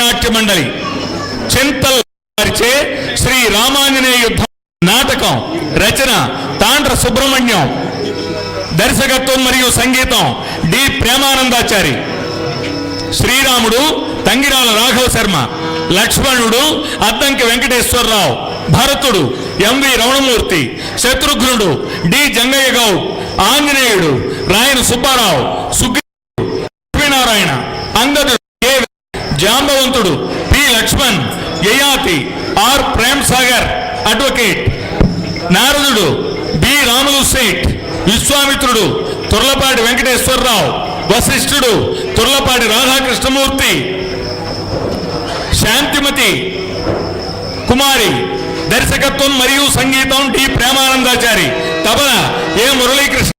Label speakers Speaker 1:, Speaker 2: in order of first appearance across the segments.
Speaker 1: నాట్య మండలి చింతల్ వారిచే శ్రీ రామాంజనేయ యుద్ధం నాటకం రచన తాండ్ర సుబ్రహ్మణ్యం, దర్శకత్వం మరియు సంగీతం డి ప్రేమానందాచారి. శ్రీరాముడు తంగిరాల రాఘవ శర్మ, లక్ష్మణుడు Addanki Venkateswararao, Bharatudu MV Ramanamurthy, Shatrughnudu D Jangaiah Goud, Anjaneyudu Rayana Subbarao, Sugreevudu Lakshminarayana, Angadudu K Jambavantudu P Laxman, Yayati R Prem Sagar advocate, Naradudu B Ramulu Seth, Vishwamitrudu Turlapati Venkateswararao, వశిష్ఠుడు తుర్లపాటి రాధాకృష్ణమూర్తి, శాంతిమతి కుమారి, దర్శకత్వం మరియు సంగీతం D Premanandachari, tabla A Muralikrishna,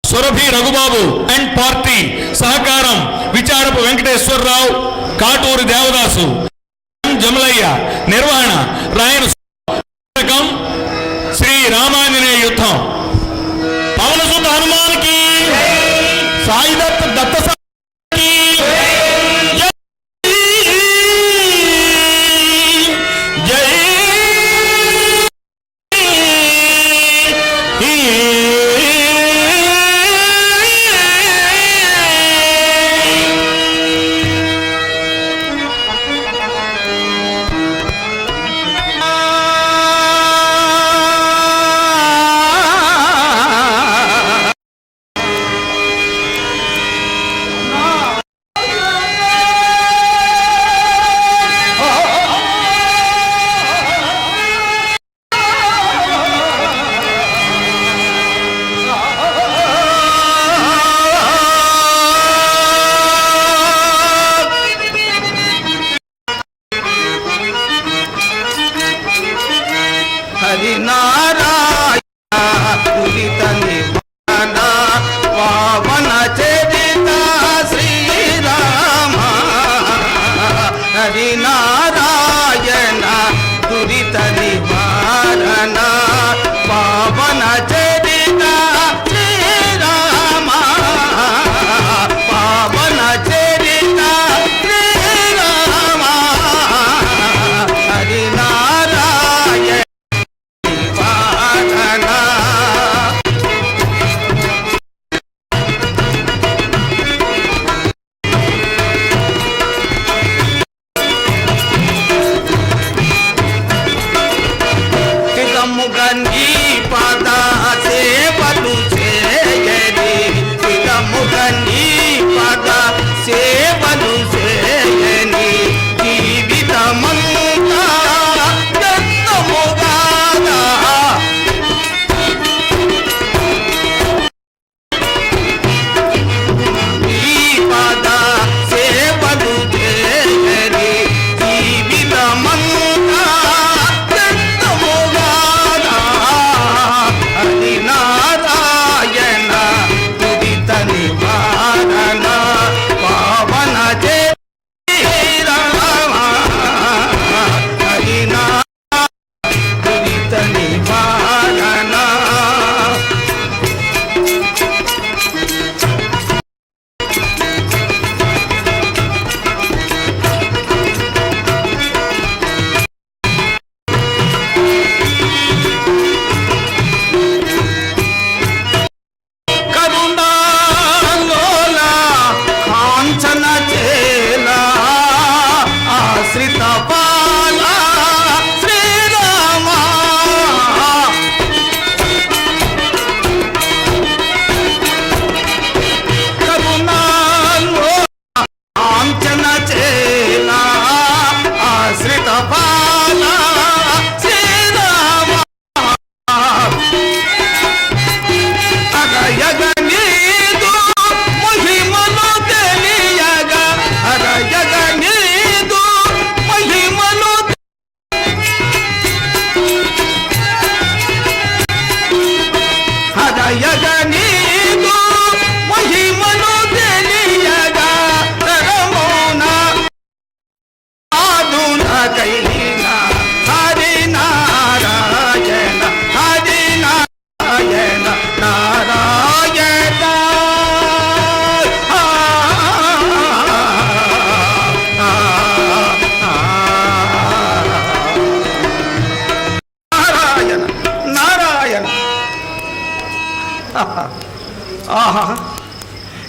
Speaker 1: Surabhi Raghubabu and party, సహకారం విచారపు వెంకటేశ్వరరావు, కాటూరి దేవదాసు, జమలయ్య, నిర్వహణ రాయన శ్రీ రామాంజనేయ యుద్ధం. పవన సుత హనుమానికి, సాయి దత్త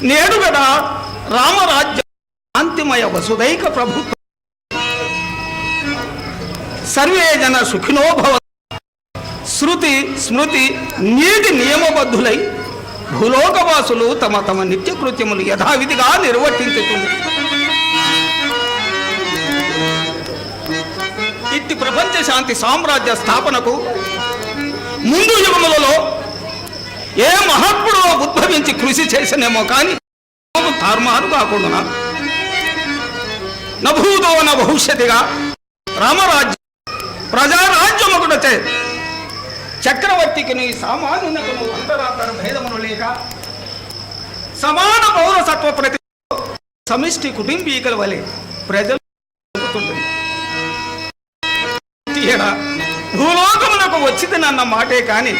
Speaker 2: నేడు కదా రామరాజ్యం శాంతిమయ వసుదైక ప్రభుత్వం. సర్వే జన సుఖినో భవ. శృతి స్మృతి నీతి నియమబద్ధులై భూలోకవాసులు తమ తమ నిత్యకృత్యములు యథావిధిగా నిర్వర్తించుతుంది. ఇట్టి ప్రపంచ శాంతి సామ్రాజ్య స్థాపనకు ముందు యుగములలో ఏ మహాత్ముడు ఉద్భవించి కృషి చేసినేమో కానీ తారుమారు కాకుండా నభూతో న భవిష్యత్తుగా రామరాజ్యం ప్రజారాజ్యముకుడచే చక్రవర్తికిని సామాన్యునకును అంతరాంతర భేదమును లేక సమాన పౌరసత్వ ప్రతి సమిష్టి కుటుంబీకుల వలె ప్రజలు భూలోకమునకు వచ్చిందన్న మాటే కాని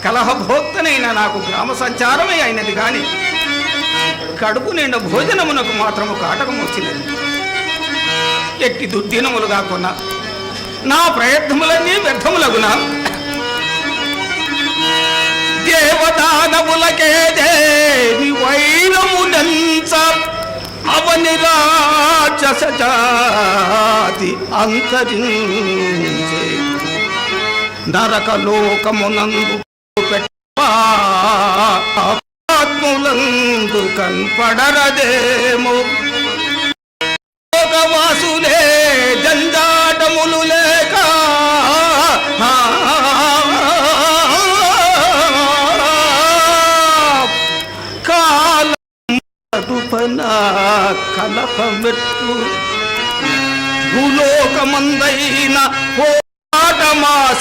Speaker 2: కలహభోక్తనైన నాకు గ్రామ సంచారమే అయినది కాని కడుపు నిండా భోజనమునకు మాత్రము కాటకం వచ్చినది. ఎట్టి దుర్దినములు కాకుండా నా ప్రయత్నములన్నీ వ్యర్థములగునా దేవదానములకే దేవి వైరమునంచ అవని రాక్షస జాతి అంతరించే నరకలోకమునందు ఆత్ములందు కన్పడరదేమో లోకవాసులే జంజాటములు లేక కలపమెట్లు భూలోకమందైన పోరాటమాస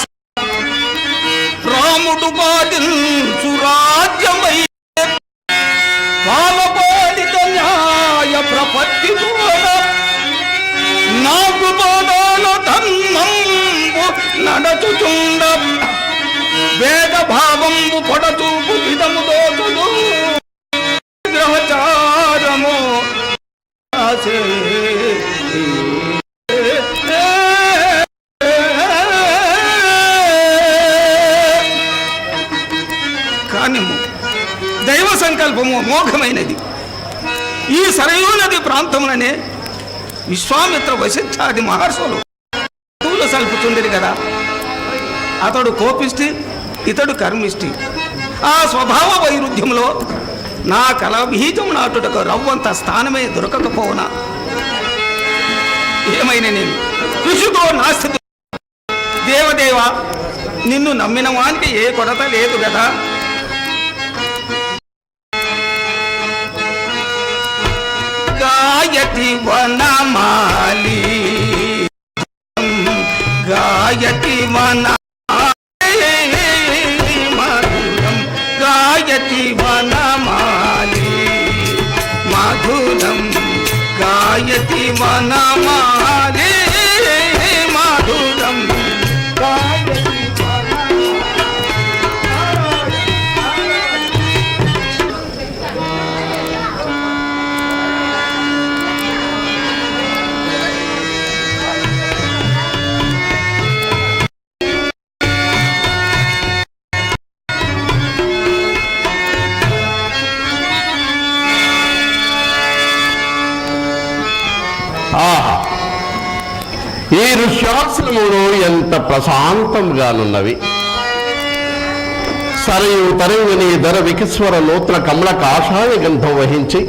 Speaker 2: రాముడు బాధించు రాజ్యమై పాలపాలిత న్యాయ ప్రపత్తి నాకు తోడాల ధర్మంబు నడచుచుండ వేద భావంబు పొడచూపు విధము దోచుదు గ్రహచారము కానీ దైవ సంకల్పము మోఘమైనది. ఈ సరయూ నది ప్రాంతంలోనే విశ్వామిత్ర వశిష్ఠాది మహర్షులు పూలు సల్పుతుండేది కదా. అతడు కోపిష్టి, ఇతడు కర్మిష్టి. ఆ స్వభావ వైరుధ్యంలో నా కళ బీజం నాటుటకు రవ్వంత స్థానమే దొరకకపోవునా ఏమైనా నేను కృషితో నాస్తి. దేవదేవ, నిన్ను నమ్మిన వానికి ఏ కొరత లేదు కదా. గాయతి వనమాలి గాయతి వన గాయతి వనమాలి మధురం గాయతి వనమాలి మధురం గాయతి
Speaker 3: ఈ ఋష్యాశ్రములు ఎంత ప్రశాంతంగానున్నవి. సరయు తరంగిని ధర వికిస్వర నూతన కమల కాషాయ గంధం వహించి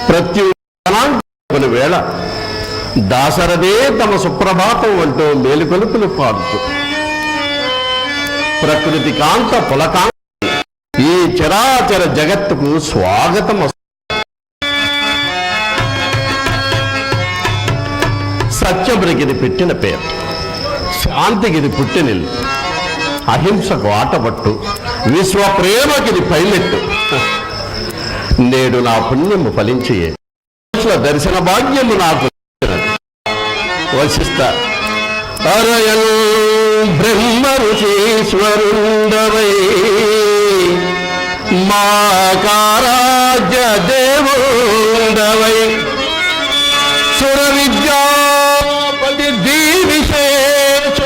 Speaker 3: ప్రత్యుని వేళ దాశరథే తమ సుప్రభాతం అంటూ మేలుకొలుపులు పాడుతూ ప్రకృతి కాంత పులకాంత ఈ చరాచర జగత్తుకు స్వాగతం. సత్యమునికి ఇది పెట్టిన పేరు, శాంతికి ఇది పుట్టినిల్లు, అహింసకు ఆటపట్టు, విశ్వ ప్రేమకి ఇది పైమెట్టు. నేడు నా పుణ్యము ఫలించి దర్శన భాగ్యము నాకు వశిష్ఠ అరయల్ బ్రహ్మ ఋషీశ్వరుండవై మా కారాజ్య దేవుండవై సుర విద్యాపతి విశేష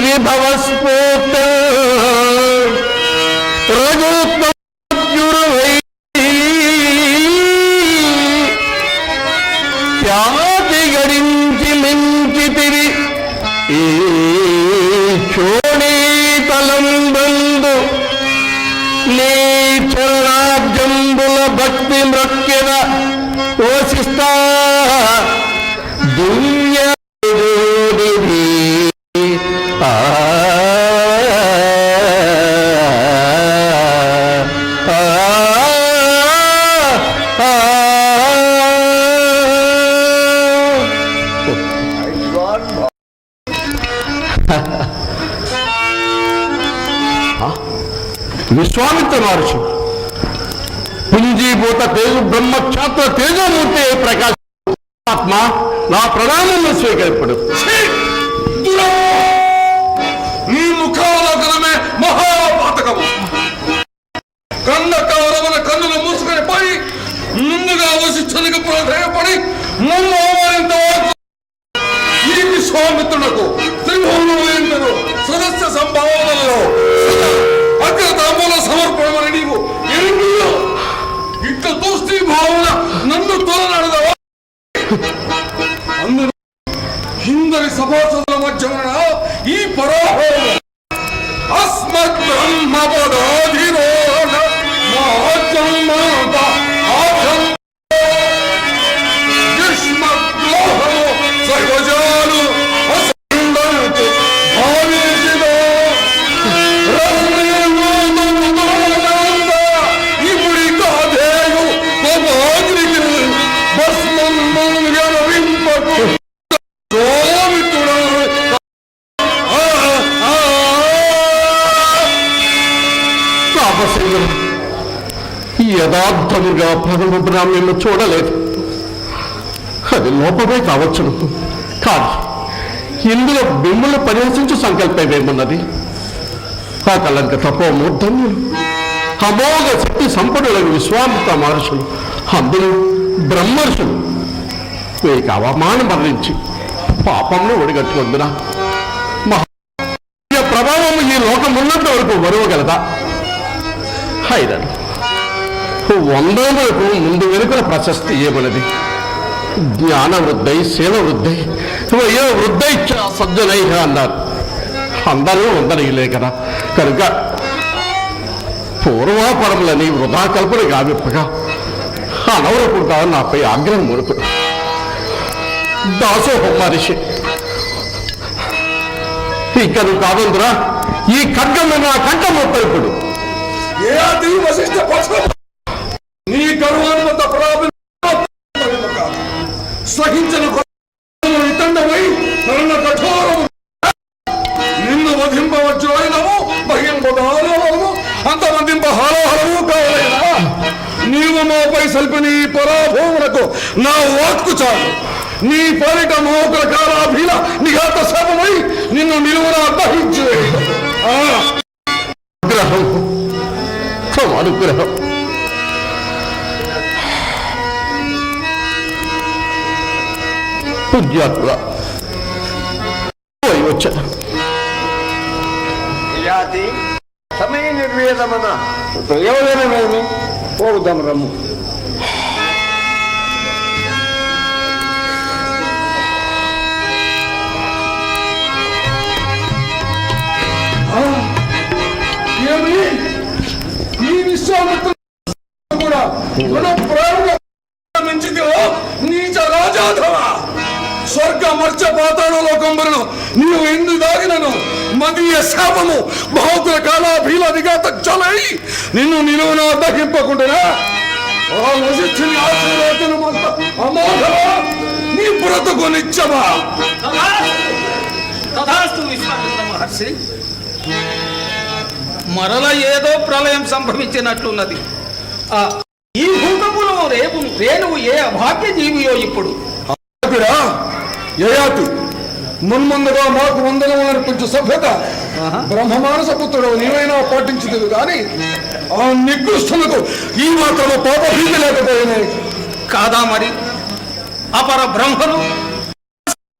Speaker 3: విభవ స్ఫూర్త రజోత్మయురవై ఖ్యాతి గడించి మించితివి ఈ చోణీతలం బంధు నీ చరణాబ్జంబుల భక్తి మృక్కెద ఓషిస్తా దున్య విశ్వామిత్ర మహర్షి పుంజీభూత తేజు బ్రహ్మక్షాత్ర తేజమూర్తి ప్రకాశ ఆత్మ నా ప్రణామములు స్వీకరింపడు.
Speaker 4: ఈ ముఖావలోకనమే మహాపాతకము. కన్న కౌరవుల కన్నులు మూసుకొని పోయి ముందుగా వశిష్ఠునికి ప్రాధేయపడి నన్ను అవమానించవచ్చు. ఈ విశ్వామిత్రులకు త్రిభువనములందరూ సదస్య సంభావనలో అగ్రతాంబూల సమర్పణమని నీవు ఎరుండిలో ఇట్లా దోస్తీ భావన నన్ను తోలనడదవా? అందులో హిందరి సభాసదుల మధ్యన ఈ పరాభవం అస్మత్ బ్రహ్మపదాధిరో సర్వజాలు
Speaker 3: యథార్థముగా పదవ బ్రాహ్మణ్యం చూడలేదు. అది లోపమే కావచ్చును, కాదు ఇందులో బిమ్ములు పరిహసించు సంకల్పమేమున్నది? ఆ కలంక తపోమూర్ధన్యులు అమోఘ శక్తి సంపన్నులకు విశ్వామిత్ర మహర్షులు, అందులో బ్రహ్మర్షులు మీకు అవమానం మరణించి పాపంలో ఒడిగట్టుకుందునా మహా ప్రభావం ఈ లోకం ఉన్నంత వరకు వరవగలదా? హైరన్ 100 వరకు ముందు వెనుకల ప్రశస్తి ఏమన్నది? జ్ఞాన వృద్ధై శీల వృద్ధై ఏ వృద్ధై సజ్జనై అన్నారు. అందరూ వందనీయులే కదా. కనుక పూర్వాపరములని వృధా కల్పన గావిప్పగా అనవరపుడు కాదు నాపై ఆగ్రహం మునుపు. దాసోహం మనిషి ఇక నువ్వు కాదందురా ఈ ఖడ్గం నా కంఠం ఒప్పరుపుడు.
Speaker 4: నీ గర్వాన్మత సహించిన తండమై నన్న కఠోరము నిన్ను వధింపవచ్చు అయినవు బహింపదాలము అంతమందింప హారోహరము కావాలైనా నీవు మాపై సల్పని పరాభవములకు నా వాక్కు చాలు. నీ పరిట మోకుల కాలాభీల నిఘాత శాపమై నిన్ను నిలువున దహించు.
Speaker 3: అనుగ్రహం అనుగ్రహం పుణ్యాత్మ వచ్చాను.
Speaker 2: సమయ నిర్వేదమన ప్రయోజనమేమి? పోదాం రమ్ము.
Speaker 4: ఏమి ఈ విశ్వామిత్ర కూడా మించిదివో నీచ రాజాధవ స్వర్గ మర్చ పాతాళ లోకంబరును నీవు ఎందు దాగినను మదీయ శాపము బహుకుల కాలాభీల నిఘాత చలై నిన్ను నిలువున దహింపకుంటున్నా ఆ వశిష్ఠుని ఆశీర్వాదను అమోఘమా నీ బ్రతుకు నిత్యమా?
Speaker 2: తథాస్తు విశ్వామిత్ర మహర్షి. మరల ఏదో ప్రళయం సంభవించినట్లున్నది. ఈ భూకములో రేణువు ఏ అభాగ్య జీవియో ఇప్పుడు.
Speaker 4: యయాతి మున్ముందుగా మాకు వందనము అర్పించు సభ్యత బ్రహ్మమానస పుత్రుడు నీవైనా పాటించదు కానీ ఆ నికృష్టులకు ఈ మాత్రం పాప భీతి లేకపోయినాయి
Speaker 2: కాదా? మరి అపర బ్రహ్మలు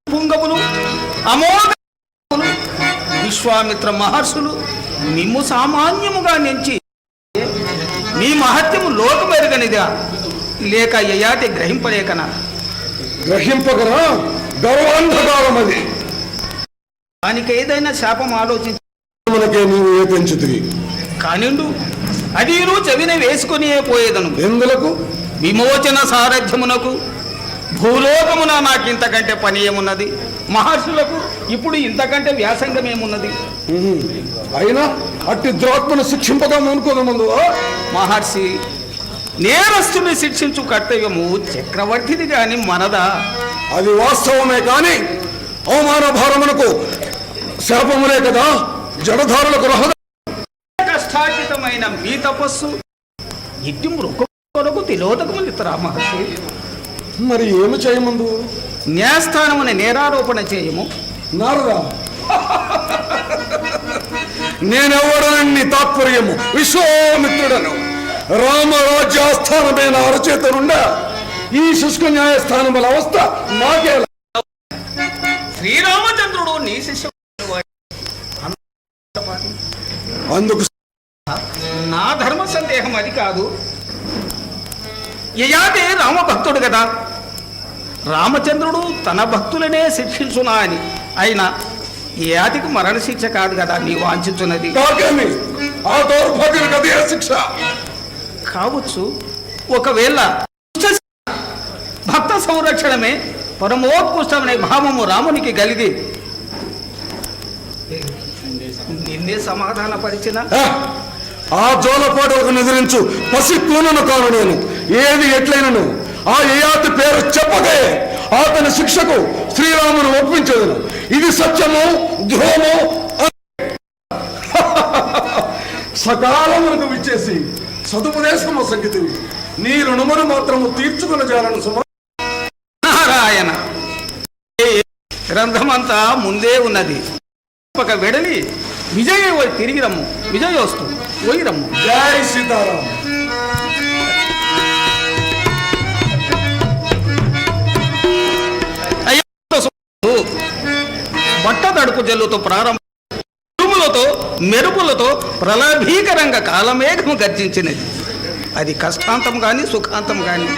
Speaker 2: పుంగములు అమోఘ విశ్వామిత్ర మహర్షులు మిమ్ము సామాన్యముగా నెంచి మీ మహత్యము లోకమెరుగనిదా లేక యయాతి గ్రహింపలేకనా?
Speaker 4: గ్రహింపగరా గర్వాంధకారం అది.
Speaker 2: దానికి ఏదైనా శాపం ఆలోచించి
Speaker 4: మనకే నీవు ఏ పెంచుతుంది
Speaker 2: కానిండు అది నువ్వు చెవిన వేసుకుని పోయేదను.
Speaker 4: ఎందులకు
Speaker 2: విమోచన సారథ్యమునకు భూలోకమున నాకు ఇంతకంటే పని ఏమున్నది? మహర్షులకు ఇప్పుడు ఇంతకంటే వ్యాసంగం ఏమున్నది?
Speaker 4: అయినా అట్టి ద్రోత్మను శిక్షింపగా అనుకోదు ముందు.
Speaker 2: మహర్షి, నేరస్తుని శిక్షించు కర్తవ్యము చక్రవర్తిది కాని మనదా?
Speaker 4: అది వాస్తవమే కాని అవమాన భారమునకు శాపములే కదా జడధారులకు రహద.
Speaker 2: కష్టార్జితమైన మీ తపస్సు ఇట్టి మృగకు తిలోదకములు ఇతరా మహర్షి?
Speaker 4: మరి ఏమి చేయముందు?
Speaker 2: న్యాయస్థానమున నేరారోపణ చేయము.
Speaker 4: నారదా, నేనెవడని తాత్పర్యము విశ్వామిత్రుడను రామరాజ్యాస్థానమైన అరచేతనుండ ఈ శుష్క న్యాయస్థానముల అవస్థ నాకేలా?
Speaker 2: శ్రీరామచంద్రుడు నీ శిష్యుడు
Speaker 4: అందుకు
Speaker 2: నా ధర్మ సందేహం అది కాదు. యయాతి రామభక్తుడు కదా, రామచంద్రుడు తన భక్తులనే శిక్షించునా అని. అయినా యయాతికి మరణశిక్ష కాదు కదా నీ వాంఛించున్నది.
Speaker 4: నాకేమి ఆ దౌర్భాగ్యునికి అదే శిక్ష
Speaker 2: కావచ్చు. ఒకవేళ భక్త సంరక్షణమే పరమోత్కృష్టమనే భావము రామునికి కలిగి నిన్నే సమాధాన పరిచిన
Speaker 4: ఆ జోలపాటలకు నిద్రించు పసి కూనను కాను నేను. ఏది ఎట్లయినను ఆ యయాతి పేరు చెప్పగే అతని శిక్షకు శ్రీరామును ఒప్పించదును. ఇది సత్యము ధ్రువము. సకాలమునకు విచ్చేసి సదుపదేశము సంగతివి నీ రుణమును మాత్రము తీర్చుకుని జాలను సుమ.
Speaker 2: నారాయణ, గ్రంథమంతా ముందే ఉన్నది. ఒక వెడలి విజయ తిరిగి రమ్ము. విజయోస్తు పోయి రమ్ము.
Speaker 4: జై సీతారాం.
Speaker 2: బట్ట తడుపు జల్లుతో ప్రారంభ ఉరుములతో మెరుపులతో ప్రలభీకరంగా కాలమేఘము గర్జించినది. అది కష్టాంతం గాని సుఖాంతం గాని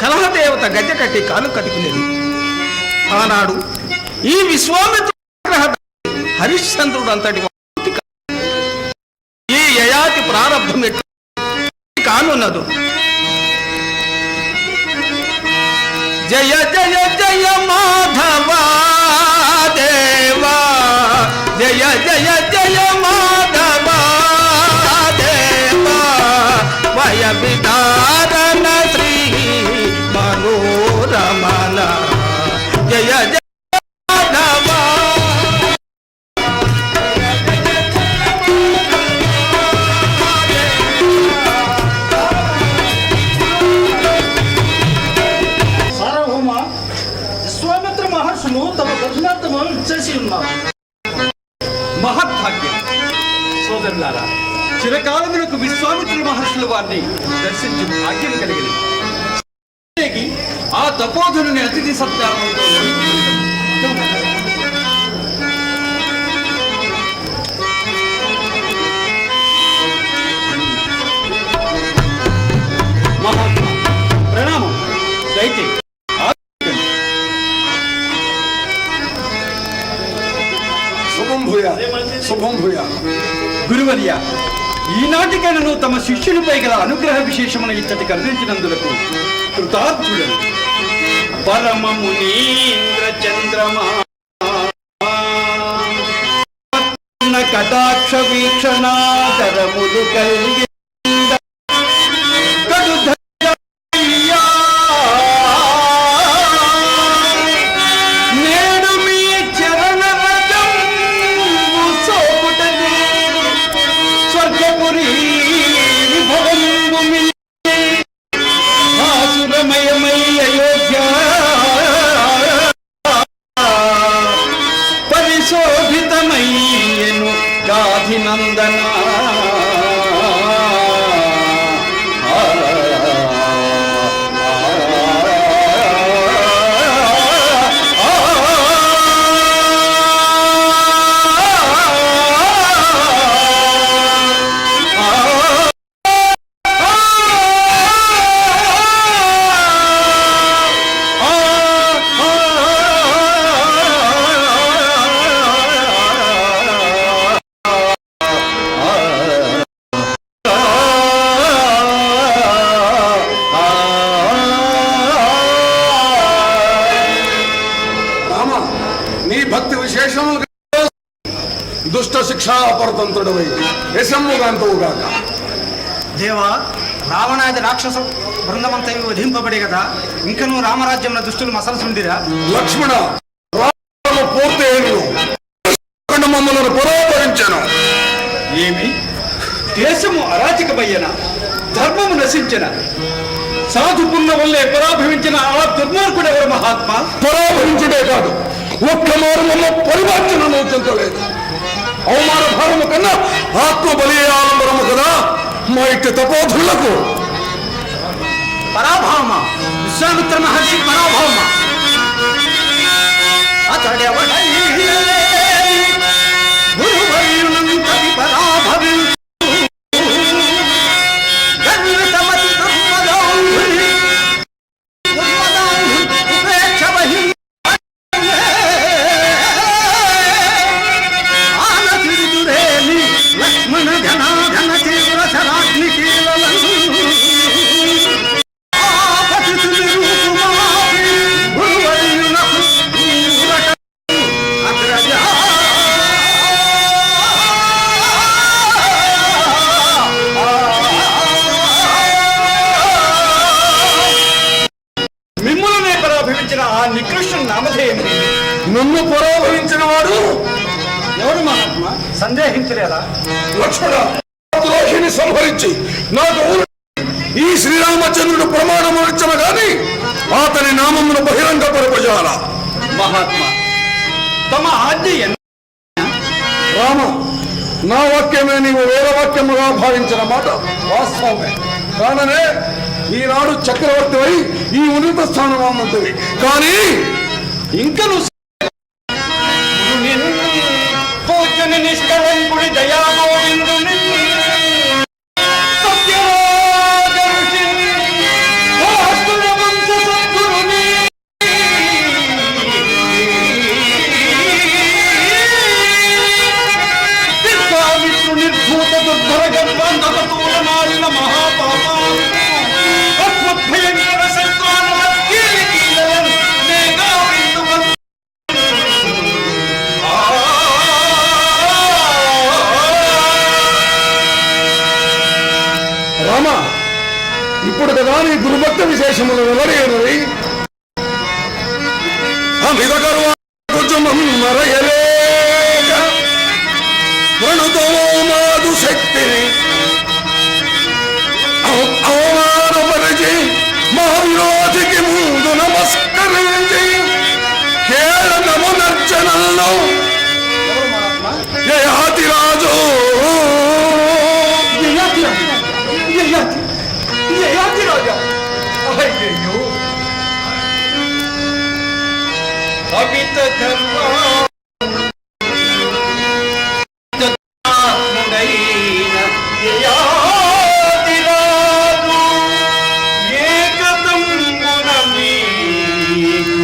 Speaker 2: కలహదేవత గజ్జ కట్టి కాలు కట్టుకునేది. ఆనాడు ఈ విశ్వామిత్ర హరిశ్చంద్రుడు అంతటి ఈ యయాతి ప్రారంభం ఎట్లు కానున్నదు. జయ జయ జయ మాధవ దేవా, జయ జయ జయ మాధవ దేవా, వయ విదారణ శ్రీ మనోరమణ. జయ జయ మాధవ.
Speaker 5: విశ్వామిత్ర మహర్షులు తమ దర్శనార్థము ఇచ్చేసి ఉన్నారు. మహద్భాగ్యం సోదరులారా, చిరకాలమునకు విశ్వామిత్ర మహర్షులు వారిని దర్శించు భాగ్యం కలిగింది. ఆ తపోధనుని అతిథి సత్కారంతో మహాత్మా ప్రణామం. దయచేసి
Speaker 4: శుభం భూయా.
Speaker 5: గురువర్య, ఈనాటికైనను తమ శిష్యునిపై గల అనుగ్రహ విశేషమును ఇచ్చటికి అందించినందులకు కృతార్థులను. పరమమునీంద్ర చంద్రమా కటాక్ష వీక్షణాధరములు కలిగి పరిశోభితమయ్యను గాధినందన.
Speaker 4: భక్తి విశేషములు దుష్ట శిక్షా పరతంత్రుడవై యశమ్ముగాంతవుగాక.
Speaker 5: దేవా, రావణాది రాక్షస బృందమంతయు వధింపబడే కదా, ఇంకనూ రామరాజ్యంలో దుష్టులు మసలుచుండిరా.
Speaker 4: లక్ష్మణ, రామ పూర్తయిను మమ్మలను పురోధరించను.
Speaker 5: ఏమి దేశము అరాచకమయ్యన, ధర్మము నశించిన, సాధు పున్న వల్లే పరాభవించిన ఆ దుర్మార్గుడు ఎవరు మహాత్మా?
Speaker 4: పరాభవించుడే కాదు, ఒక్క మారులో పరివర్తనను చెందలేదు. అవమాన భారము కన్నా ఆత్మ బలియాలంబరము కదా మా ఇట్టి తపోధులకు.
Speaker 5: పరాభావమ, విశ్వామిత్ర మహర్షి పరాభావమ. గురువైనంతటి పరాభవించు గర్వితమతి దుర్మదౌఢుని, ఉపేక్ష వహి ఆనతిరిదురేని లక్ష్మణ ఘన తీవ్ర శరాగ్ని కీలలను మిమ్మల్నే పరాభవించిన ఆ నికృష్ణ నామధేయం
Speaker 4: నన్ను పరాభవించిన వాడు
Speaker 5: ఎవరు మహాత్మా? సందేహించలేదా?
Speaker 4: లక్ష్మణ, ద్రోహిని సంహరించి నాకు ఈ శ్రీరామచంద్రుడు ప్రమాణము ఇచ్చిన గాని అతని నామమును బహిరంగ పరపజాల.
Speaker 5: మహాత్మా, తమ ఆజ్ఞ
Speaker 4: రామ, నా వాక్యమే నీవు వేరే వాక్యముగా భావించిన మాట వాస్తవమే. కాననే ఈనాడు చక్రవర్తి అయి ఈ ఉన్నత స్థానమంతుంది. కానీ
Speaker 5: ఇంకను పూజని నిష్కలంకుడి దయాగోవిందుని సత్యరాజ ఋషిని భాస్కర వంశ సద్గురుని విశ్వామిత్రు నిర్భూత దుర్ధర గర్భాంధక తూలనాడిన మహాపాపాలు భయంకర శత్రువుల కీలికీలను నేగా విందుగా
Speaker 4: రామ, ఇప్పుడు కదా నీ గురుభక్త విశేషములు ఎవరైనవి? అమిత గర్వం మరయలేక ప్రణుతోమాదు శక్తిని అవమానపరిచి మహావిరోధికి ముందు నమస్కరించి కేళనమునర్చనల్లో యయాతి రాజు
Speaker 5: అమిత కర్మాత్ముడైన యయాతిరాజు ఏకదంబున మీకు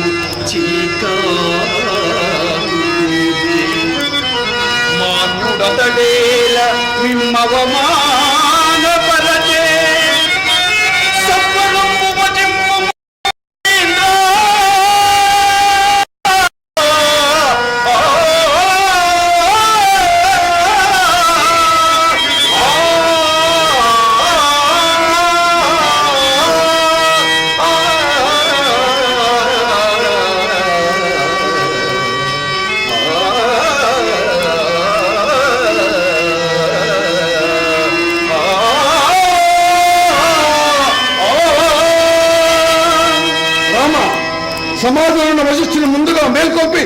Speaker 5: చీకారుది. మానుడతడేల మిమ్మవమానపరచే సత్వరము వజిమ్ము
Speaker 4: సమాజంలో వశిష్ఠుని ముందుగా మేల్కొల్పి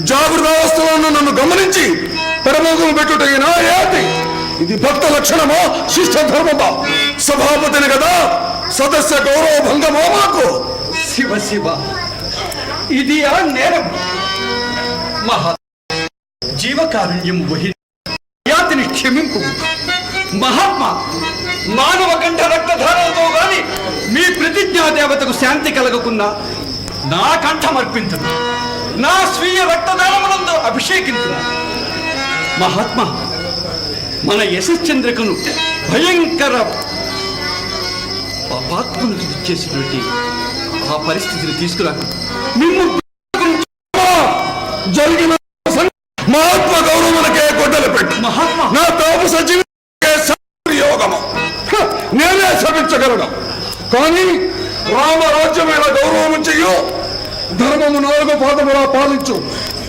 Speaker 4: జాగృత అవస్థలను నన్ను గమనించి పెరమోగము పెట్టుట ఈ నా యాతి. ఇది భక్త లక్షణమా, శిష్ట ధర్మమా? సభాపతిని కదా, సదస్య గౌరవ భంగమా మాకు?
Speaker 5: శివ శివ, ఇది ఆ నేరం. మహా జీవకారుణ్యం వహి యాతిని క్షమింపు. మహాత్మా, మానవ కంఠ రక్తధారలతో గాని మీ ప్రతిజ్ఞా దేవతకు శాంతి కలగకున్నా నా కంఠం అర్పించదు, నా స్వీయ రక్తధారములందు అభిషేకించు. మహాత్మా, మన యశశ్చంద్రికను భయంకర పాపాత్మను చేసినటువంటి ఆ పరిస్థితిని తీసుకురాకు. మిమ్ము
Speaker 4: జరిగిన మహాత్మ గౌరవమునకే గొడ్డలు పెట్టు. నా తాపస జీవితమే యోగము. నేనే శపించగలను, కానీ రామరాజ్యమైన గౌరవము చెయ్యు, ధర్మము 4 పాదములా పాలించు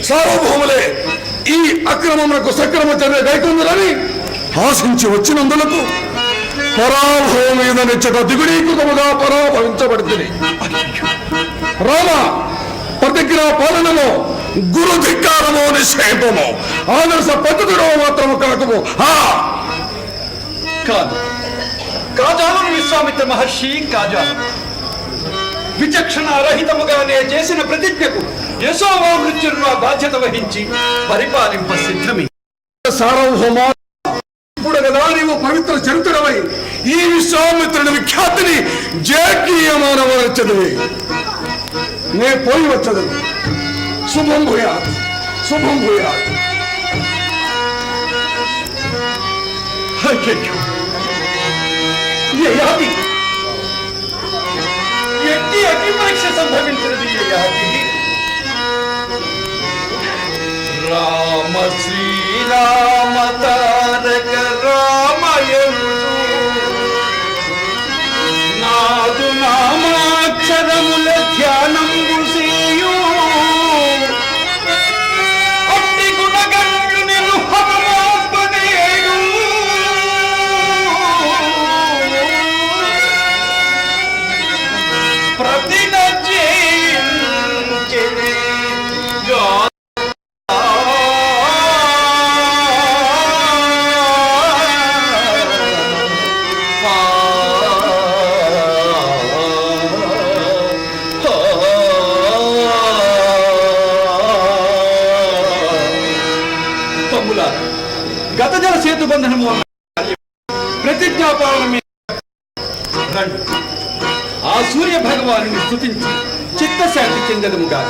Speaker 4: సార్వభౌములే ఈ అక్రమమునకు సక్రమ చర్య గైకొందులని ఆశించి వచ్చినందులకు పరాభవం మీద నిచ్చట దిగుడీకృతముగా పరాభవించబడుతుంది. రామ ప్రతిజ్ఞా పాలనలో గురు ధిక్కారము నిశ్చయము ఆదర్శ పద్ధతిలో మాత్రము కాకము.
Speaker 5: కాదు, కాజాలను విశ్వామిత్ర మహర్షి కాజాలు విచక్షణ రహితముగానే చేసిన ప్రతిజ్ఞకు యశోవా మృత్యుర్వ బాధ్యత వహించి పరిపాలింప సిద్ధమే.
Speaker 4: సార్వభౌమా, ఇప్పుడు కదా నీవు పవిత్ర చరిత్రమై ఈ విశ్వామిత్రుని విఖ్యాతిని జేకీయమానవరచదివి. నే పోయి వచ్చదు. శుభం భూయాత్, శుభం భూయాత్.
Speaker 5: అయ్యయ్యో, యయాతి ఎట్టి అగ్ని పరీక్ష సంభవించినది. యయాతి రామ శ్రీరామ తారక రామయను నాదు నామాక్షరముల ధ్యానం గుసియు అట్టి గుణగండు నిన్ను హతమాత్మనేయు ప్రతినజేయించెని గత జల సేతు బంధనము ప్రతిజ్ఞాపాలన ఆ సూర్య భగవాను స్తుతించి చిత్తశాంతి చెందదముగా.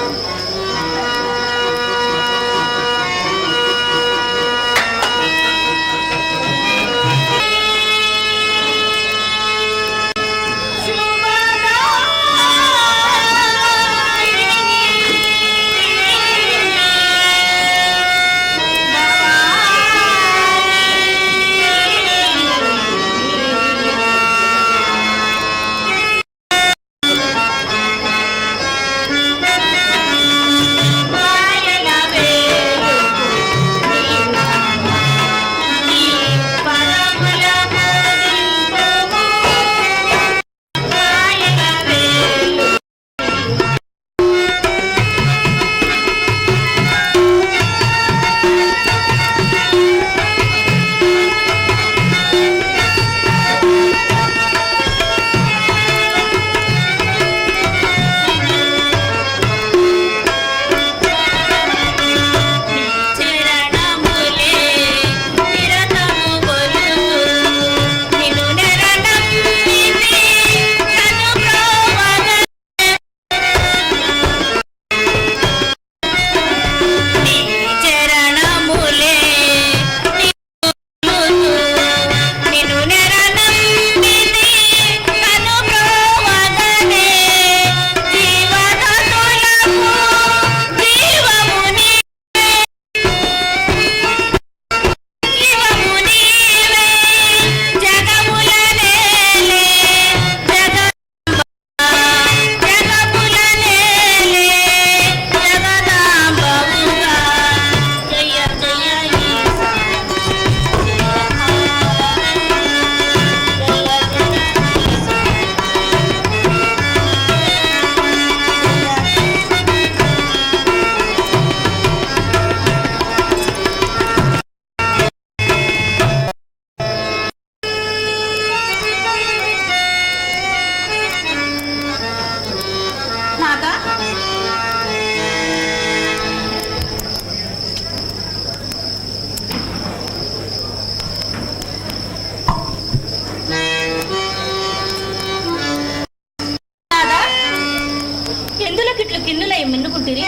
Speaker 6: మిన్నుకుంటిరి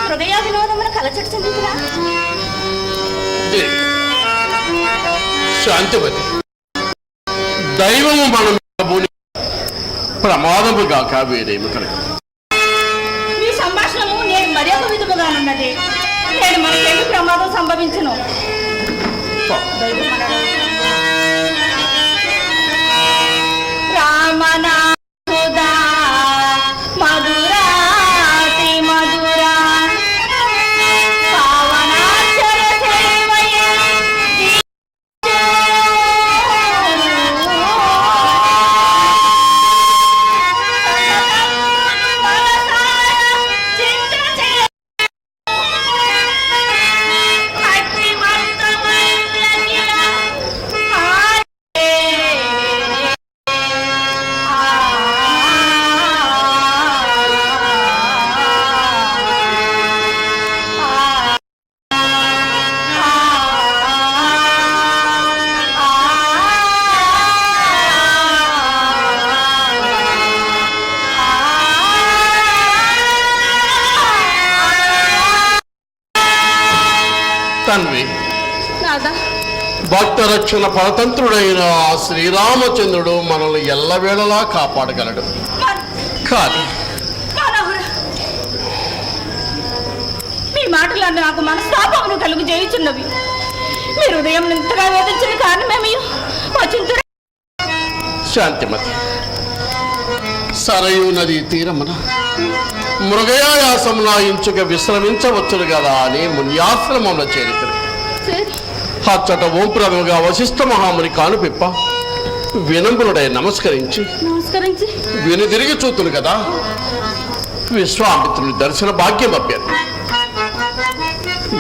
Speaker 6: హృదయ వినోదమును కలచట చెందుతురా
Speaker 3: శాంతివతి, దైవము మనం ప్రమాదముగా వేరేమి కలగదు.
Speaker 6: మీ సంభాషణము నేను మరొక విధముగా కానున్నది. నేను మనకేమి ప్రమాదం సంభవించును. రామనాథుదా మధురాతి మధురా పావనాక్షర సేవయ
Speaker 3: తన్వి,
Speaker 6: నాదా
Speaker 3: భక్త రక్షణ పరతంత్రుడైన ఆ శ్రీరామచంద్రుడు మనల్ని ఎల్లవేళలా కాపాడగలడు. కానీ
Speaker 6: మీ మాటలన్నీ నాకు మనస్తాపమును కలుగు చేయుచున్నవి. మీ హృదయం ఇంతగా వేధించిన కారణమేమి వచ్చిన
Speaker 3: శాంతిమతి, సరయూ నది తీరమున మృగయాయాసమున ఇంచుక విశ్రమించవచ్చును కదా అని మున్యాశ్రమంలో చేరుతుంది. అచ్చట ఓంప్రదముగా వశిష్ఠ మహాముని కానుపిప్ప వినంబునుడై నమస్కరించి తిరిగి చూతును కదా విశ్వామిత్రుని దర్శన భాగ్యం అభ్యర్థి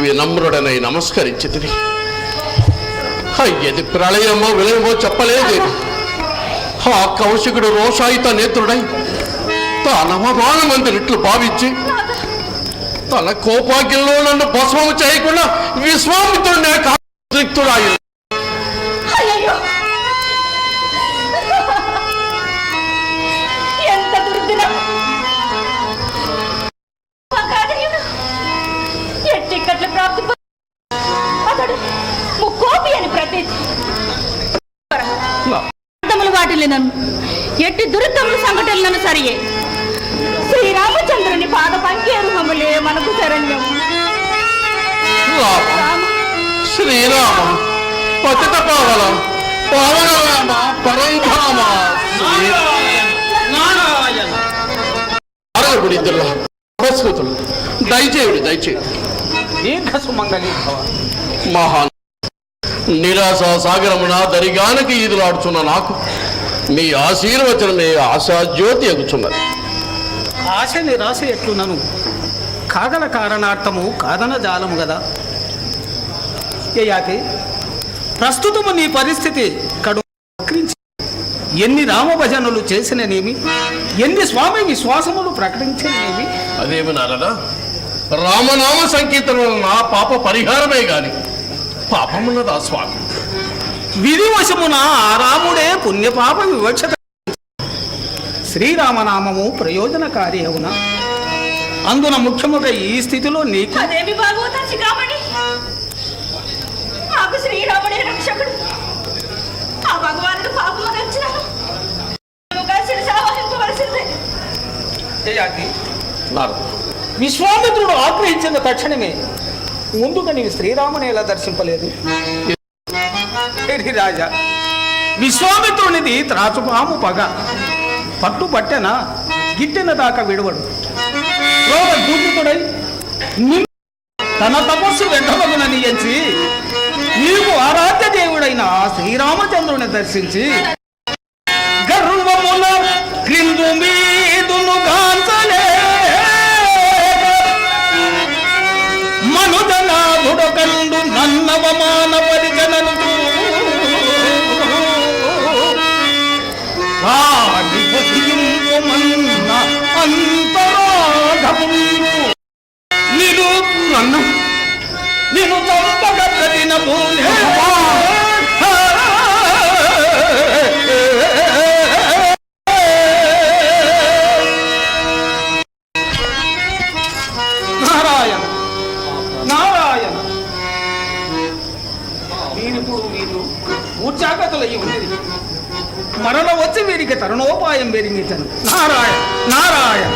Speaker 3: వినమ్రుడనై నమస్కరించి తిరిగి అయ్యది ప్రళయమో విలయమో చెప్పలేదు. ఆ కౌశికుడు రోషాయిత నేత్రుడై తానవమానమందినట్లు భావించి తన కోపాగ్యంలో నన్ను భస్మము చేయకుండా విశ్వామిత్రుడినే కాక్తుడాయి.
Speaker 6: ఎంత దుర్దినం! ఎట్టిక్కట్ల ప్రాప్తి అతడు ముక్కోపి అని ప్రతీతి వాటిల్లి నన్ను ఎట్టి దురితముల సంఘటనలను సరియే. శ్రీరామచంద్రుని పాద పంకేరుహములే మనకు శరణ్యం.
Speaker 3: శ్రీరామ పతిత పావన పవనరామ పరంధామ దయచేయుడు దయచేయుడు.
Speaker 2: దీర్ఘ సుమంగళి భవ.
Speaker 3: మహాన్ నిరాశ సాగరమున దరిగానకి ఈదులాడుచున్న నాకు మీ ఆశీర్వచనమే ఆశాజ్యోతి ఎగుచున్నది.
Speaker 2: ఆశ నిరాశ ఎట్లునను కాగల కారణార్థము కాదన జాలము కదా. యయాతి ప్రస్తుతము నీ పరిస్థితి కడు ఎన్ని రామభజనులు చేసిననేమి, ఎన్ని స్వామి విశ్వాసములు ప్రకటించిననేమి.
Speaker 3: అదేమి నారదా, రామనామ సంకీర్తన నా పాప పరిహారమే గాని పాపమున్నదా స్వామి?
Speaker 2: విధివశమున ఆ రాముడే పుణ్యపాప వివక్షత. శ్రీరామనామము ప్రయోజనకారి అవునా? అందున ముఖ్యముగా ఈ స్థితిలో నీకు
Speaker 6: అదేమి భాగవతం శిఖామణి. మాకు శ్రీరాముడే రక్షకుడు. ఆ భగవానుడు పాపము రక్షించినాడు.
Speaker 2: విశ్వామిత్రుడు ఆగ్రహించిన తక్షణమే ముందుగా నీవు శ్రీరాముని ఎలా దర్శింపలేదు? రాజా, విశ్వామిత్రునిది త్రాచుపాము పగ. పట్టుబట్టెన గిట్టెన దాకా విడవడు. దూతుడై తన తపస్సు వెంటబగునని ఎంచి నీవు ఆరాధ్య దేవుడైన శ్రీరామచంద్రుని దర్శించి గర్వమున క్రిందు మీదును గాంచలే మనుజనాభుడకండు నన్నవమాన పరిజనను అంతరాధముందు నిరూపురన్ను నిన్ను చంపగ ప్రతిన భూమి నారాయణ నారాయణ. వీరిప్పుడు వీరు ఉచ్చాగతులయ్యి ఉంది. మరణ వచ్చి వీరికి తరుణోపాయం వెరిమితను. నారాయణ నారాయణ.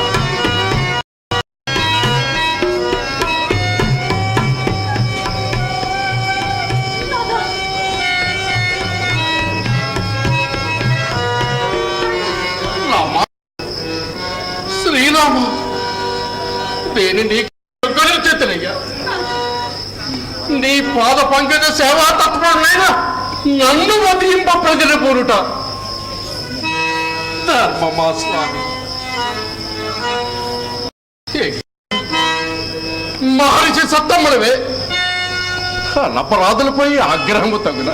Speaker 3: నేను నీకు చేతనయ్యా. నీ పాద పంకజ సేవా తత్వమైనా నన్ను వదిలింప ప్రజల పోరుట ధర్మమా స్వామి. మహర్షి సత్తమ్మలవే అనపరాధులపై ఆగ్రహము తగున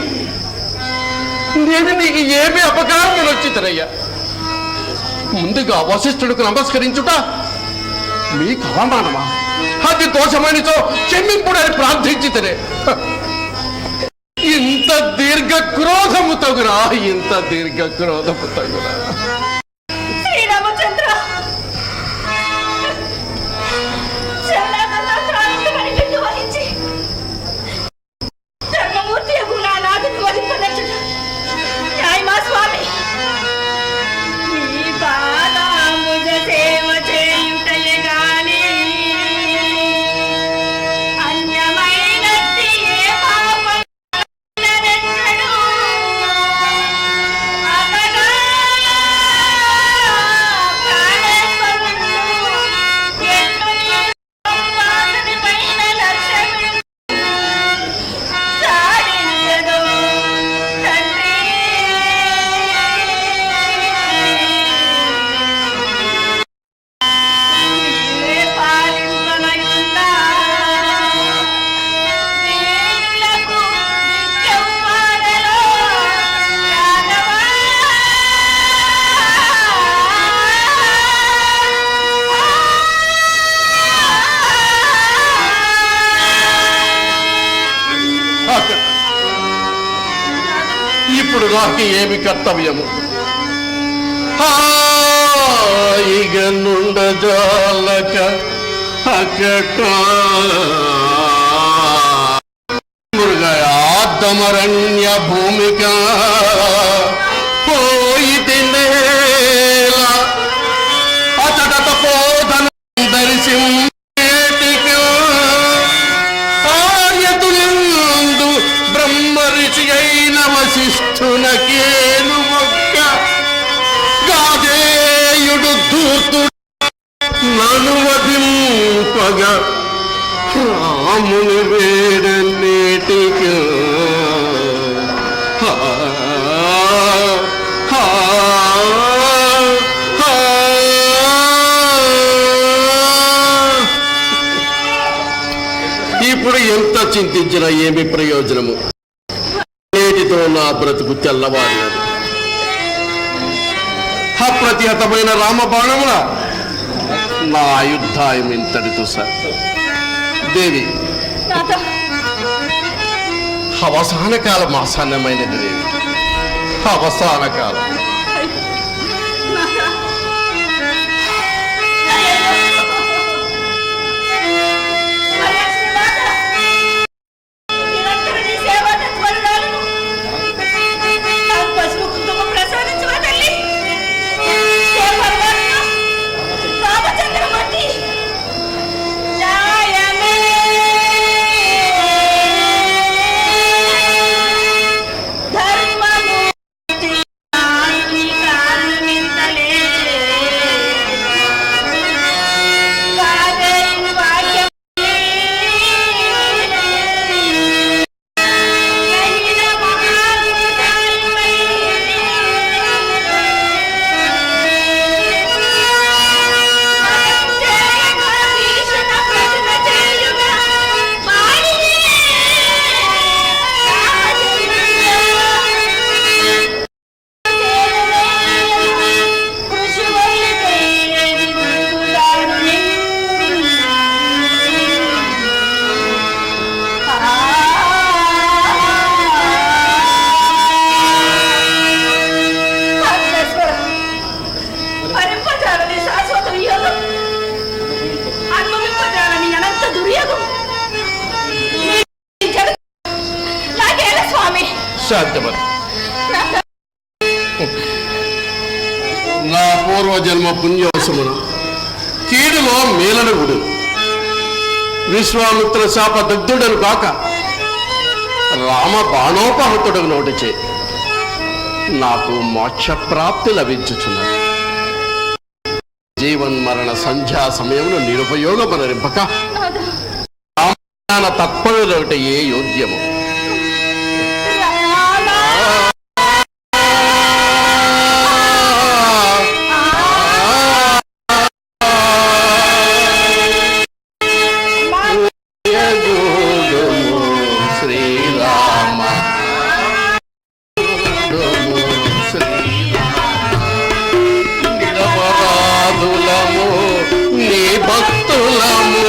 Speaker 3: నేను నీకు ఏమి అపకారం వచ్చితనయ్యా. ముందుగా వశిష్ఠుడికి నమస్కరించుట మీకు అవమానమా? అది దోషమనితో క్షమింపుడని ప్రార్థించితనే. ఇంత దీర్ఘ క్రోధము తగునా, ఇంత దీర్ఘ క్రోధము తగునా.
Speaker 6: శ్రీరామచంద్ర వహించి ధర్మమూర్తి గుణానాథుని వధింపదచ్చుట న్యాయమా స్వామి? నీ పాదాంబుజ సేవ చేయుటయే గాని అన్యమైనది ఏ పాపం నరచడు. అతగా ప్రాణేశ్వరుడు ఎట్లు నీ సంవాదుని పైన లక్ష్యమిడు సాధించదు తండ్రి. నీవే పాలింపనయున్నా వీరులకు నిత్యౌపాదలో రాఘవా.
Speaker 3: ఇప్పుడు నాకు ఏమి కర్తవ్యము? హాయిగ నుండజాలక అకట మృగయాద్దమరణ్య భూమిక పోయి తినేల అతడ తపోధన దర్శించేటిక ఆయతులందు బ్రహ్మ ఋషి అయిన వశిష్ఠునకేను మొక్క గాదేయుడు దూతుడు నను వధింపగా రాముని వేడన్నిటికి ఇప్పుడు ఎంత చింతించినా ఏమి ప్రయోజనము? నేటితో నా బ్రతుకు తెల్లవారినది. అప్రతిహతమైన రామబాణమున నా ఆయుద్ధాయం ఇంతటితో సార్. దేవి,
Speaker 6: నాథ
Speaker 3: అవసాన కాలం ఆసన్నమైనది దేవి, అవసాన కాలం. శాంతమతి, నా పూర్వజన్మ పుణ్యవశమును కీడులో మేలనుగుడు విశ్వామిత్ర శాప దగ్ధుడను కాక రామ బాణోపహతుడు నోటిచే నాకు మోక్ష ప్రాప్తి లభించుచున్నది. జీవన్మరణ సంధ్యా సమయంలో నిరుపయోగపరింపక
Speaker 6: నాథ
Speaker 3: తత్పరులొకటి ఏ యోగ్యము. శ్రీరామ నిరపరాధులము నీ భక్తులము,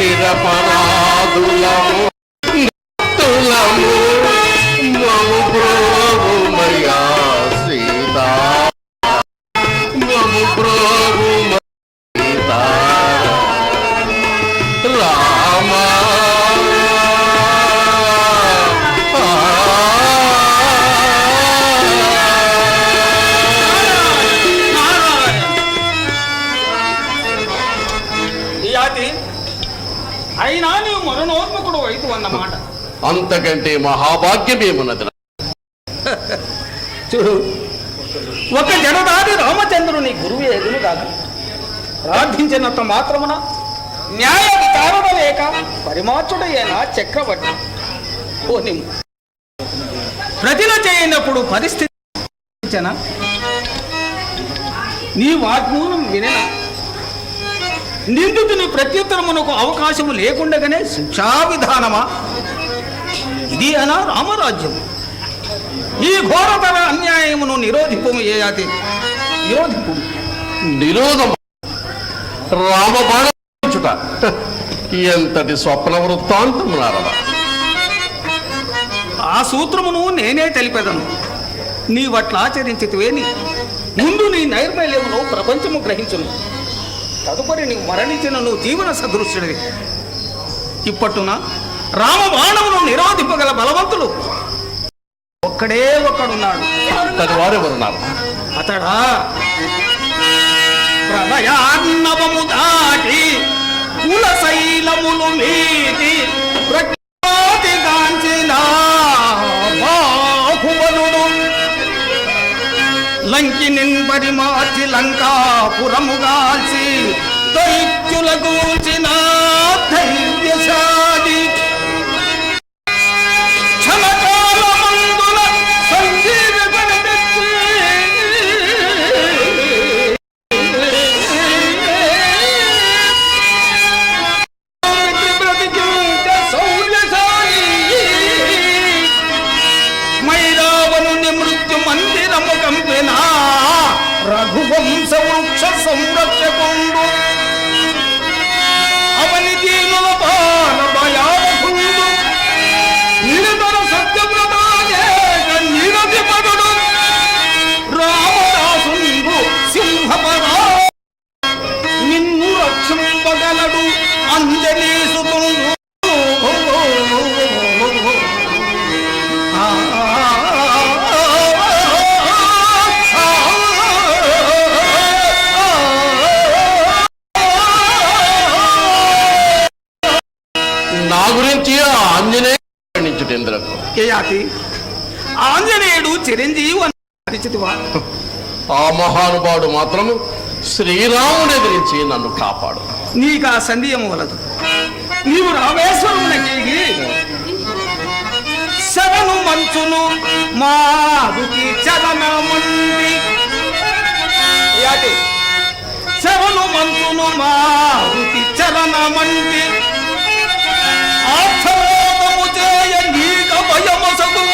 Speaker 3: నిరపరాధులము భక్తులము మము ప్రోగుమయా సీతా, మము ప్రోగుమయా సీతా రామ.
Speaker 2: అయినా నీవు మరణోన్ముఖుడు అయితు అన్నమాట.
Speaker 3: అంతకంటే మహాభాగ్యమేమున్నది.
Speaker 2: చూడు, ఒక జడదాది రామచంద్రుని గురువు ఎదును కాదు, ప్రార్థించినంత మాత్రమున న్యాయ విచారణ లేక పరిమార్చుడైన చక్రవర్తి పోని ప్రతిన చేయనప్పుడు పరిస్థితి నీ వాగ్మూలం విననా, నిందితుని ప్రత్యుత్తరమునకు అవకాశము లేకుండగానే శిక్షా విధానమా? ఇది అనా రామరాజ్యం. ఈ ఘోరతర అన్యాయమును నిరోధింపము ఏయాతి, నిరోధింపు.
Speaker 3: నిరోధం రామబాణచుట ఎంతటి స్వప్న వృత్తాంతం నారద.
Speaker 2: ఆ సూత్రమును నేనే తెలిపెదను. నీ వట్లాచరించితివేని ముందు నీ నైర్మల్యమును ప్రపంచము గ్రహించును. తదుపరి నీవు మరణించిన నువ్వు జీవన సదృశ్యుడివి. ఇప్పట్టున రామబాణమును నిరోధింపగల బలవంతుడు ఒక్కడే ఒక్కడున్నాడు.
Speaker 3: తది వారెవరున్నారు?
Speaker 2: అతడా ప్రళయాన్నవము దాటి కులశైలములు మీది ప్రఖ్యాతి గాంచిన బాహుబలుడు, లంకి నింబడి మార్చి లంకాపురముగాల్చి దైత్యుల గూల్చిన ధైర్యశాలి, క్షణకాలమందున సంజీవని తెచ్చి బ్రతికించే శౌర్యశాలి, మైరావణుని మృత్యు మందిరము కంపెన రఘువంశ వృక్ష సంరక్షకుండు, అవని దీనుల పాల భయావకుండు, నిరంతర సత్యవ్రతాయేక నిరతిపదుడు, రామదాసుండు సింహపదా నిన్ను రక్షింపగలడు అంజనీసుతుండు.
Speaker 3: నా గురించి ఆంజనేయుడు
Speaker 2: కేయాతి ఆంజనేయుడు చిరంజీవి అని పరిచితివా?
Speaker 3: ఆ మహానుభావుడు మాత్రము శ్రీరాముని ఎదిరించి నన్ను కాపాడు.
Speaker 2: నీకు ఆ సందేహం వలదు. నీవు రామేశ్వరమునకి శరణు మంచును మారుతి చరణముండి, శరణు మంచును మారుతి చరణమంటి ఆక్షరోధము చేయ నీక భయమసగు,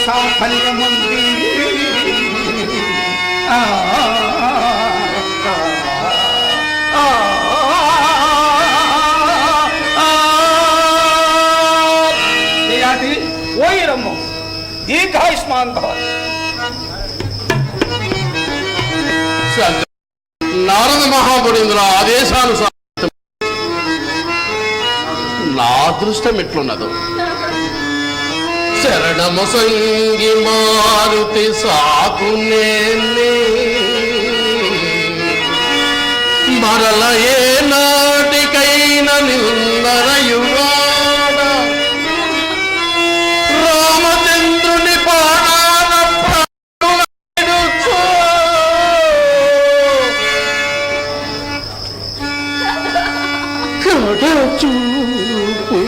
Speaker 2: సాఫల్యముంది. ఓయిరమ్మ దీర్ఘాయుష్మాన్ భవ.
Speaker 3: నారద మహామునీంద్ర ఆదేశానుసారం నా అదృష్టం ఎట్లున్నదో శరణము సంగి మారుతి సాకునే మరల ఏ నాటికైన నిందరయువాడ రామచంద్రుని పాడాన ప్రాణులైడుచో కడచూపు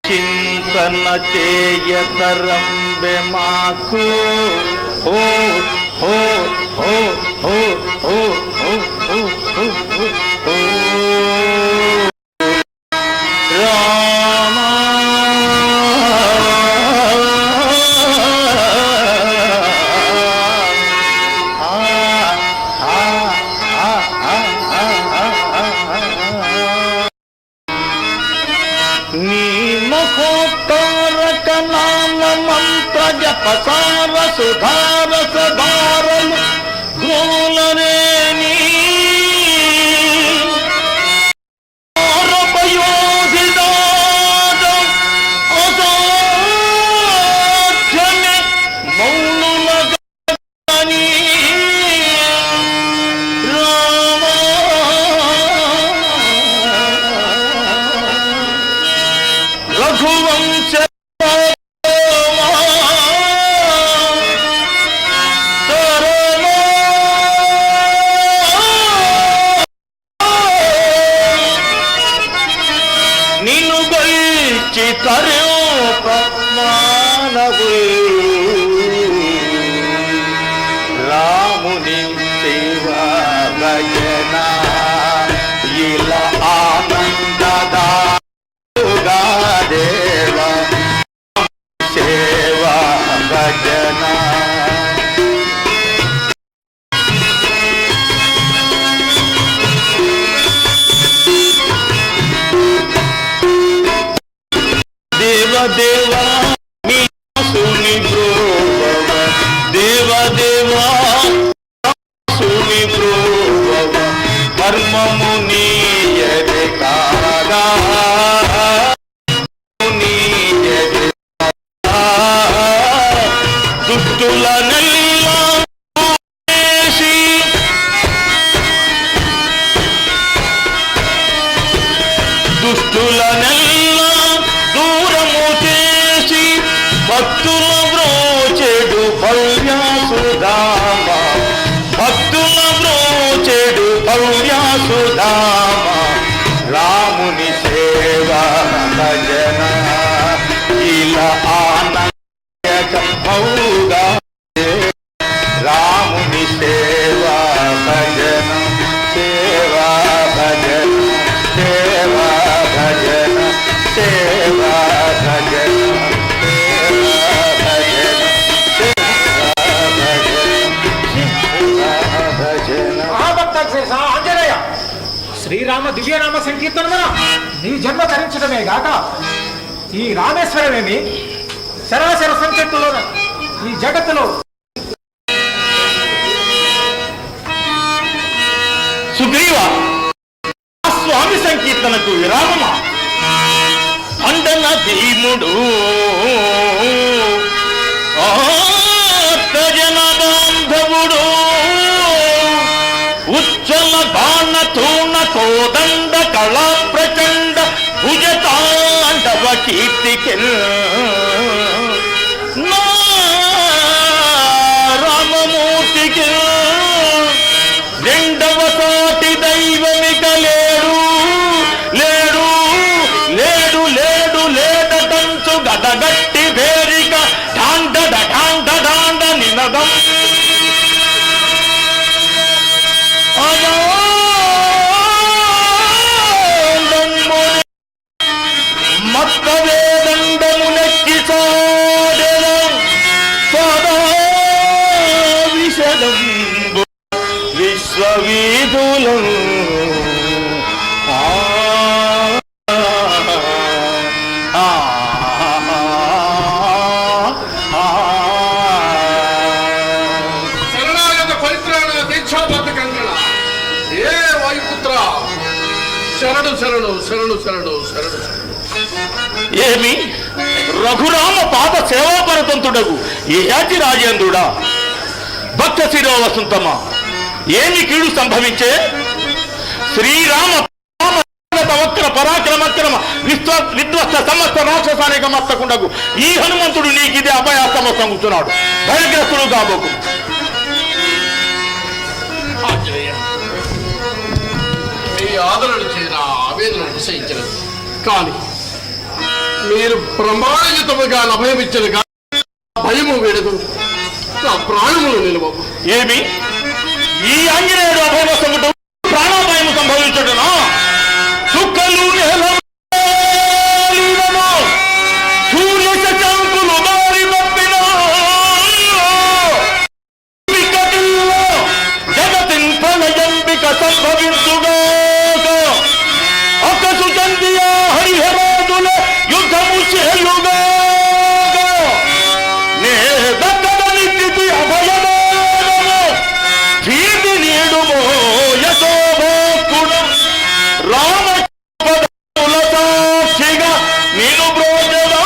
Speaker 7: చింతన చేయతరంబె మాకు ఓ ఓ ఓ ఓ ఓ ఓ ఓ రామా నీ మహోత్తారక నామ మంత్ర జపసార సుధార సధారలు గ్రోలరేని అసాధ్యమే మౌనులగని రామా రఘువంశ నిన్ను గొల్చి తరో పద్మానవు రాముని సేవా భజన ఇలా ఆనందదా దేవ సేవా భజన దేవ దేవ మీ సుని బ్రోవ దేవ దేవ సుని బ్రోవ కర్మము నీయదే కాగా దుష్టుల నెల్లేసి దుష్టుల నెల్ల దూరము చేసి భక్తుల బ్రోచెడు భవ్యాసుధామ భక్తుల బ్రోచెడు భవ్యాసుధామ రాముని సేవా భజన ఇలా ఆనంద భౌగా రాముని సేవా భజన సేవా భజన సేవా భజన సేవా భజన
Speaker 5: ఆంజనేయ శ్రీరామ దివ్యనామ సంకీర్తనమున నీ జన్మ ధరించడమే గాక ఈ రామేశ్వరమేమి సరాసర సంచట్టులో ఈ జగత్తులో
Speaker 7: సుగ్రీవ స్వామి సంకీర్తనకు విరామమా అండన భీముడు జన బాంధవుడు ఉచ్చల బాణ తూణ కోదండ కళా ప్రచండ భుజతాండవ కీర్తికెల్ రామమూర్తికి రెండవ సాటి దైవమిక లేడు లేడు లేడు లేడు లేదంచు గదగట్టి వేరిక ఢాండ ఢాండ ఢాండ నినదం శూలం
Speaker 3: శరణాగత పరిత్రాణ దీక్షాబద్ధ కంకణ ఏ వాయుపుత్ర శరణు శరణు శరణు శరణు శరణు
Speaker 7: ఏమి రఘురామ పాద సేవాపరతంతుడగు ఏయాతి రాజేంద్రుడా భక్త శిరో వసంతమా ఏమి కీడు సంభవించే శ్రీరామ వక్ర పరాక్రమక్రమ విధ్వస్త సమస్త రాక్షసానిక మస్తకుండకు ఈ హనుమంతుడు నీకిదే అభయాస్తమ సంగుతున్నాడు భయగ్రస్తుడు కాబోకు
Speaker 3: మీ ఆదరణ చేసిన ఆవేదన విషయించినది కానీ మీరు ప్రమాణయుతముగా అభయమిచ్చను కానీ భయము వేడదు నా ప్రాణములు నిలవవు
Speaker 7: ఏమి ఈ ఆంజనేయుడు అభయవస్తముడు ప్రాణాపాయము సంభవించడునా చుక్కలు నేలను సూర్య శశాంకులు మారి తప్పిన జగతిన్ ప్రళయంబిక సంభవించుగా అకసు చందియా హరిహరాదుల యుద్ధము చేయుగా నే దక్కదని స్థితి అభయమోదము భీతి నీడుమో యశోభోక్కుడు రామ సాక్షిగా నేను బ్రోజను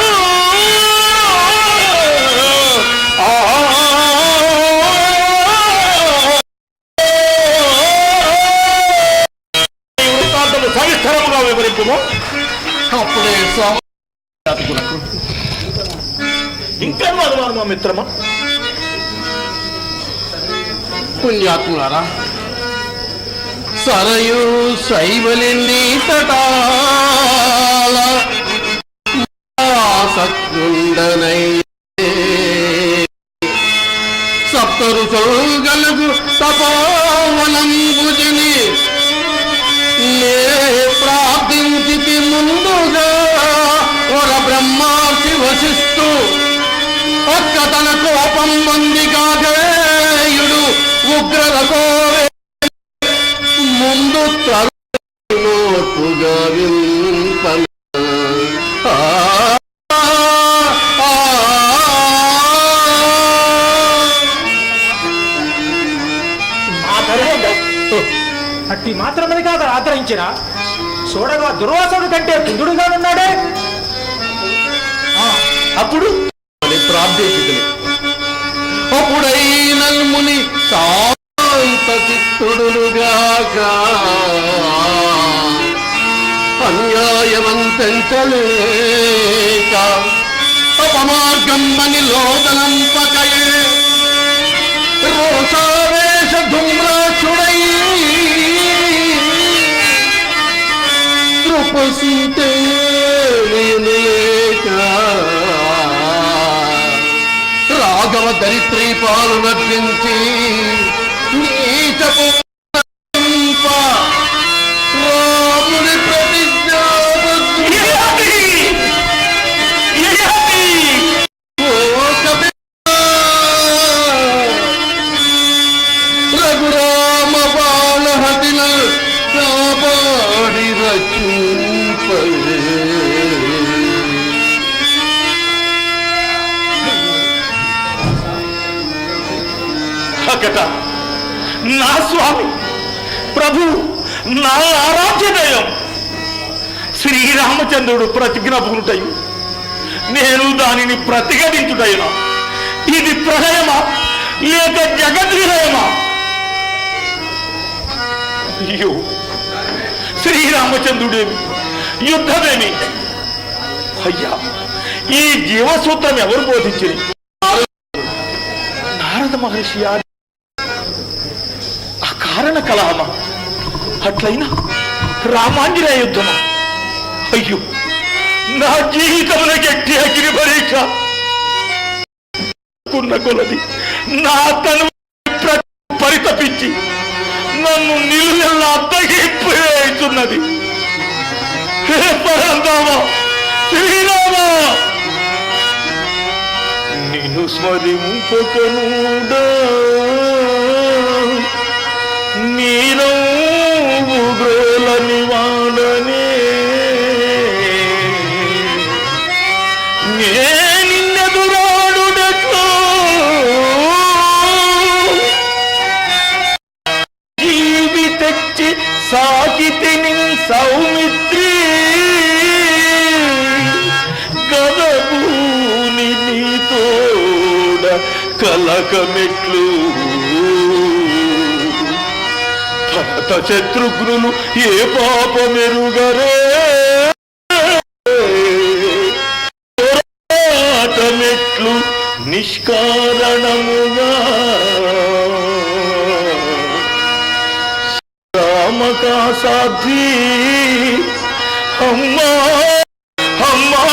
Speaker 7: వృత్తాంతము సవిస్తరముగా వివరింపుము
Speaker 3: అప్పుడే
Speaker 7: ఇంకా అనుమానమా మిత్రమా
Speaker 3: పుణ్యాత్ములారా సరయు శైవలింది తటాల సత్యుండనై సప్తరు గలుగు తపోవనంబుజని నే ప్రార్థించి ముందుగా వర బ్రహ్మార్చి వసిస్తూ ఒక్క తన కోపం మంది కాగేయుడు ఉగ్రత కోరే ముందు తరుపుగా వింపన
Speaker 5: అట్టి మాత్రమని కాక ఆదరించిన చూడగా దుర్వాసుడు కంటే బుద్ధుడుగా ఉన్నాడే.
Speaker 7: అప్పుడు
Speaker 3: ప్రార్థించుకుని అప్పుడైన ముని శాంత చిత్తుడుగాక అన్యాయవంతంచలేక అపమార్గమ్మని లోదనంపకయే రోషావేశ ధూమ్రాక్షుడై తృపసింతే రాఘవ దరిత్రీ పాలు నర్పించి నీచపు రాముని ప్రతిజ్ఞ రఘురామ బాలహతిన కాపాడి రచింపలే
Speaker 7: అకట నా స్వామి ప్రభు నా ఆరాధ్య దైవం శ్రీరామచంద్రుడు ప్రతిజ్ఞ పూనుటయు నేను దానిని ప్రతిఘటించుటైనా ఇది ప్రళయమా లేక జగద్విలయమా? అయ్యో శ్రీరామచంద్రుడేమి యుద్ధమేమి అయ్యా ఈ జీవసూత్రం ఎవరు బోధించింది? నారద మహర్షి అకారణ కలహమా? అట్లయినా రామాంజనేయ యుద్ధమా? అయ్యో నా జీవితంలో గట్టి అగ్ని పరీక్ష కొలది నా తను పరితపించి నన్ను నిలువెల్లా అద్దగిపోతున్నది. హే పరంధామ శ్రీరామ నిన్ను స్మరింపకనుడా నీరం సాకితిని సౌమిత్రి గదబూని నీతోడ కలకమెట్లు భరత శత్రుఘ్నులు ఏ పాపమెరుగరే పోరాటమెట్లు నిష్కారణముగా రామకా సాధ్వి అమ్మా అమ్మా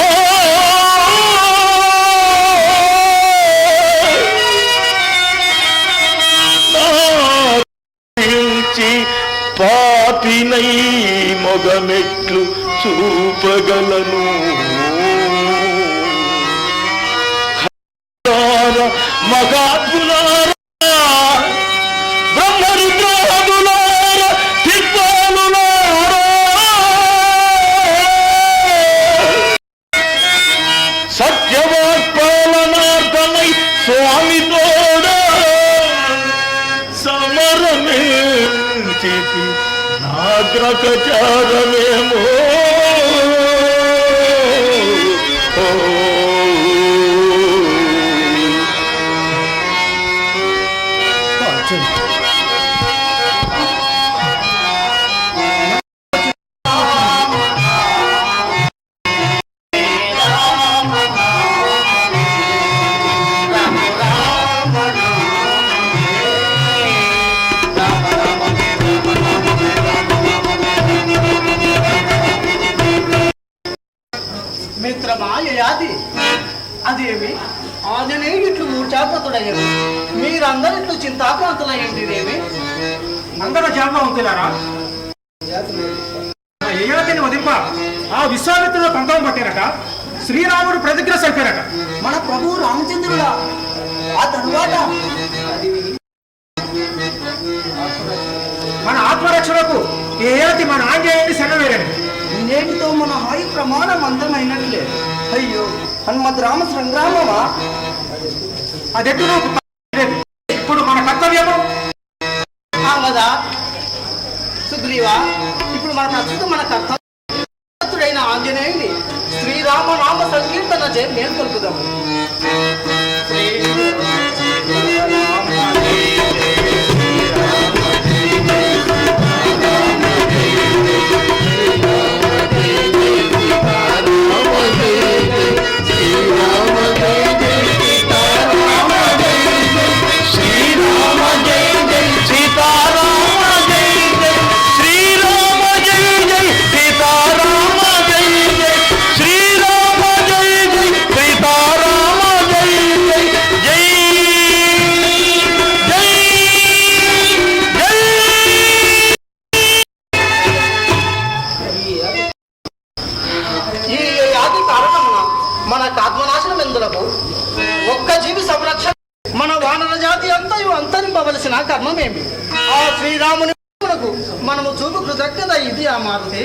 Speaker 7: పాపినై మొగమెట్లు చూపగలను మగాత్ములారా బ్రహ్మరుద్రాదులారా దిక్పాలులారా సత్యవాక్పాలనార్థమై స్వామి తోడ సమరమే నాగ్రకచారమేమో
Speaker 8: మిత్రమాయయాది అదేమి ఆంజనేయుడు ఇట్లు మూర్ఛాపతుడయ్యను మీరందరూ ఇట్లు చింతాక్రాంతులయ్యేదేమి
Speaker 5: అందరూ జాంబవంతులారా యయాతిని వదింప ఆ విశ్వామిత్రుడు పంతం పట్టారట, శ్రీరాముడు ప్రతిజ్ఞ సరిపారట.
Speaker 8: మన ప్రభు రామచంద్రుడా ఆ తరువాత
Speaker 5: మన ఆత్మరక్షణకు యయాతి మన ఆంజనేయుని సెలవేరని
Speaker 8: నేటితో మన హాయి ప్రమాణం అంతమైనట్లే. అయ్యో హనుమద్ రామ సంగ్రామమా
Speaker 5: అదెట్టు నువ్వు ఇప్పుడు మన కర్తవ్యము
Speaker 8: కదా సుగ్రీవా. ఇప్పుడు మన ప్రస్తుతం మన కర్తవ్యుడైన ఆంజనేయుని శ్రీరామ నామ సంకీర్తన చే మేల్కొల్పుదాము. మన ఆత్మనాశనం ఎందులకు ఒక్క జీవి సంరక్షణ మన వానర జాతి అంతయు అంతరింపవలసిన కర్మమేమి? ఆ శ్రీరాముని మనము చూపు కృతజ్ఞత ఇది ఆ మారుతి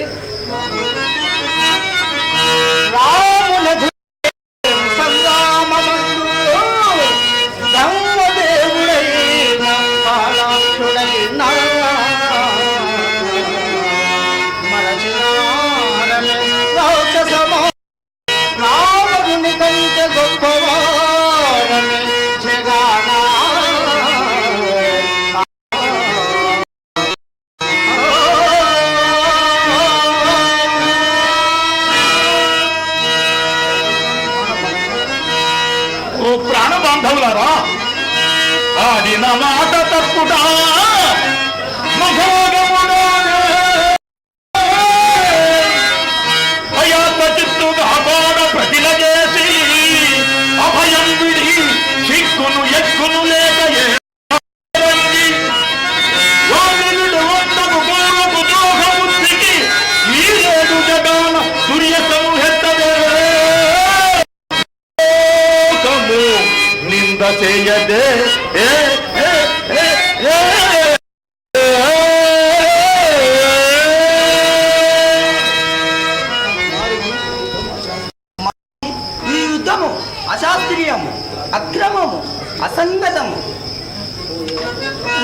Speaker 7: బాంధవులారా, ఆడిన మాట తప్పుడా అయాత్మ చిత్తుగా బాధ ప్రతిల చేసి అభయం విడి చిక్కును ఎక్కును లేక వానుడు వందకు పూర్వపు ద్రోహబుద్ధికి ఈ రేడు జగాన సూర్య సమూహెత్తదే నింద చేయదే
Speaker 8: ఈ యుద్ధము అశాస్త్రీయము, అక్రమము, అసంగతము.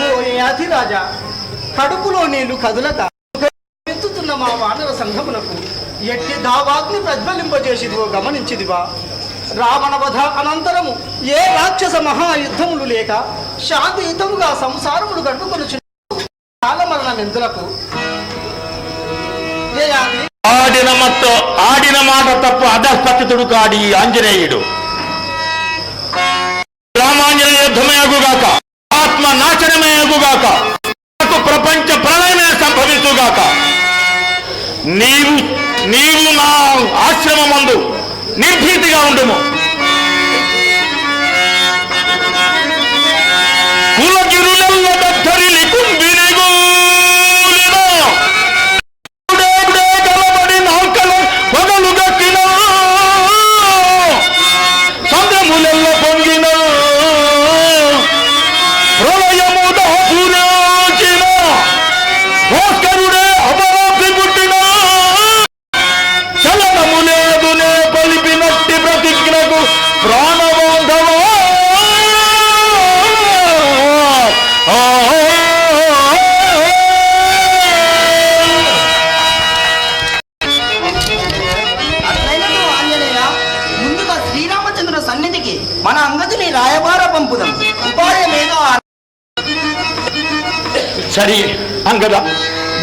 Speaker 8: ఓ అధిరాజా, కడుపులో నీళ్లు కదులక మా వానర సంఘమునకు ఎట్టి దావాగ్ని ప్రజ్వలింపజేసిదివో గమనించిదివా. రావణ వధ అనంతరము ఏ రాక్షస మహాయుద్ధములు లేక శాంతియుతముగా సంసారములు గడుపుకొనుచు కాలమరణ నిందులకు
Speaker 7: ఆడిన మాట తప్ప అధపతితుడు కాడి ఆంజనేయుడు. రామాంజనేయ యుద్ధమే అగుగాక, ఆత్మ నాశనమే అగుగాక, ప్రపంచ ప్రళయమే సంభవించుగాక. నీవు నా ఆశ్రమమందు నిర్భీతిగా ఉండుము. కులగిరులెల్ల దద్దరిలి కుంభినిగూలిన గలబడి నాకల పొగలు గక్కిన సంద్రములెల్ల పొంగిన ప్రళయము దాపురాచిన భాస్కరుడే అపరాధి పుట్టిన చలనము లేదునే పలిపినట్టి ప్రతిజ్ఞకు ప్రాణబాంధవా.
Speaker 8: అట్లయినను ఆంజనేయ, ముందుగా శ్రీరామచంద్రుల సన్నిధికి మన అంగదిని రాయబార పంపుదాం. ఉపాయమేదో
Speaker 7: సరి అంగద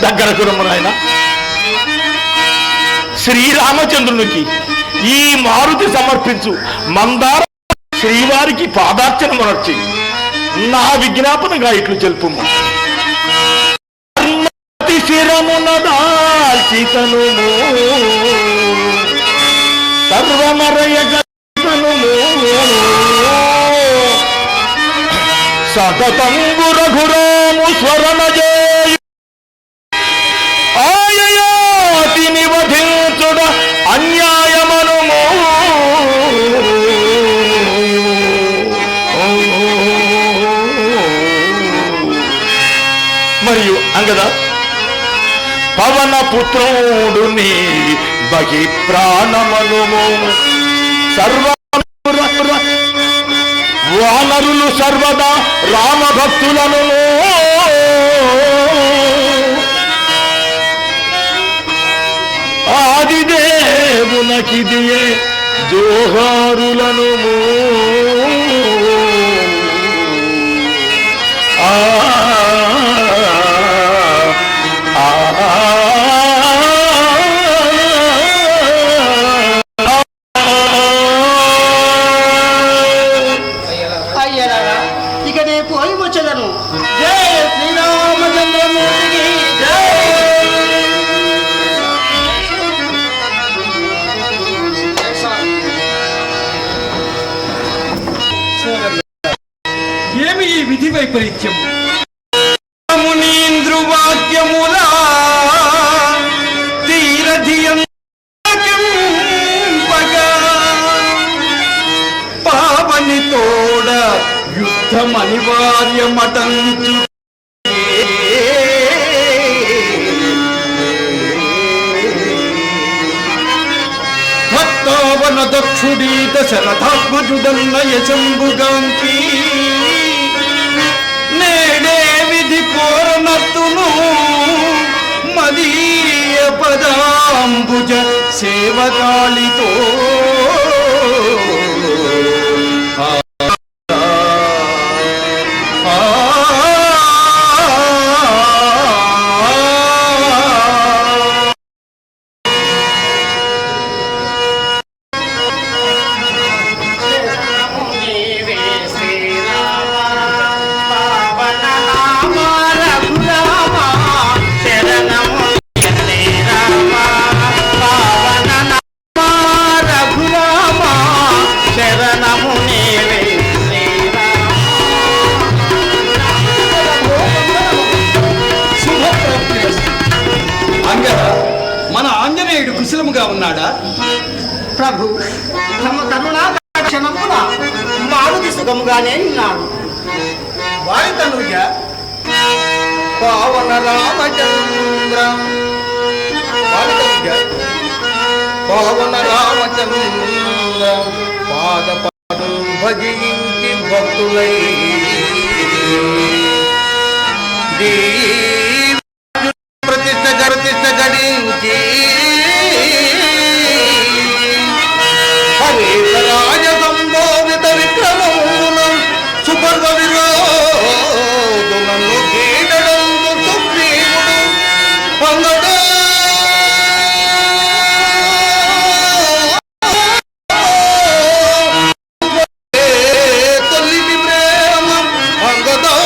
Speaker 7: దగ్గరకు రమ్మనాయన. శ్రీరామచంద్రునికి ఈ మారుతి సమర్పించు మందార శ్రీవారికి పాదార్చనమునర్చి నా విజ్ఞాపనగా ఇట్లు తెలుపు. శిరమున దాల్చితను సర్వమరయగను సతతంగు రఘురాము స్వరణ జేయు ఆయయాతి నివధించుడ అన్యాయమను. మరియు అంగద పవన పుత్రుడు నీ బహి ప్రాణమనుము. సర్వ వానరులు సర్వదా రామభక్తులను ఆదిదేవునకిదియే జోహారులను.
Speaker 8: అయ్యలారా, ఇక నే పోయి వచ్చేదను. జయ శ్రీరామచంద్రమూర్తికి జయ.
Speaker 2: ఏమి ఈ విధి వైపరీత్యం?
Speaker 7: మునీంద్రువాక్యములా తీరధియం పావని తోడ యుద్ధం అనివార్యమటంచు భక్తావన దక్షుడీ దశరథాత్మజుడన్న యశంబుగాంకి నేడే విధి కోరనత్తును మదీయ పదాంబుజ సేవకాళితో
Speaker 2: మన ఆంజనేయుడు కుశలముగా ఉన్నాడా?
Speaker 8: ప్రభు, తమ కరుణా క్షణమున మారుతి సుఖముగానే ఉన్నాడు.
Speaker 2: వారి తనుగా
Speaker 8: పావన రామచంద్ర
Speaker 4: పవన రామచంద్ర పాద పదం భజించి భక్తులై ప్రతిష్ట గడించి
Speaker 8: జానకి హరితరాజ సంబోధిత విక్రమమున సుపర్వ విరోధులను కీడడం సుగ్రీవుడు పొంగడు తొలికి ప్రేమ పొంగదో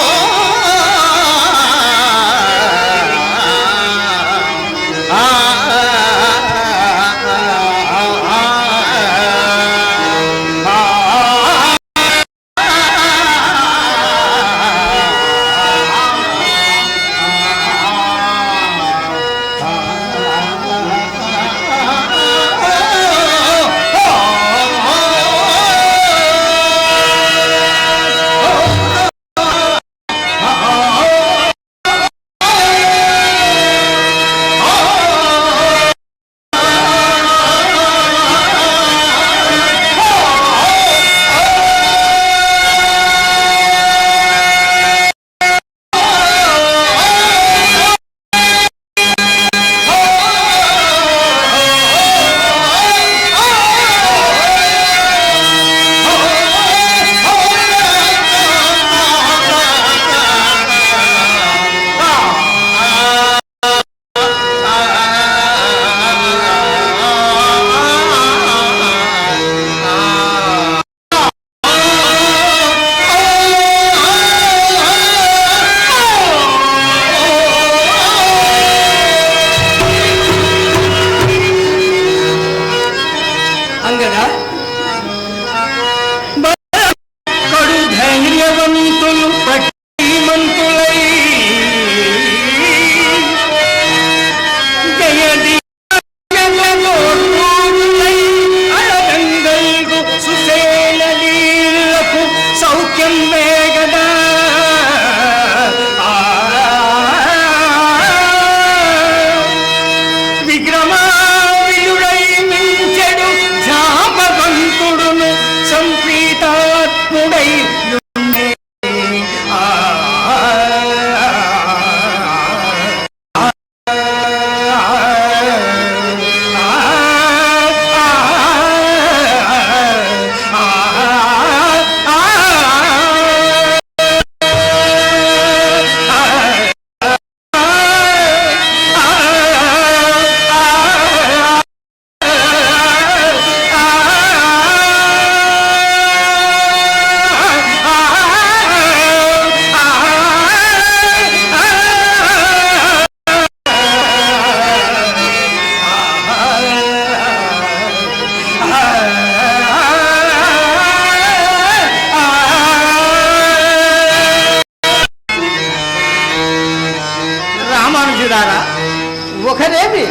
Speaker 8: ఒకరేమి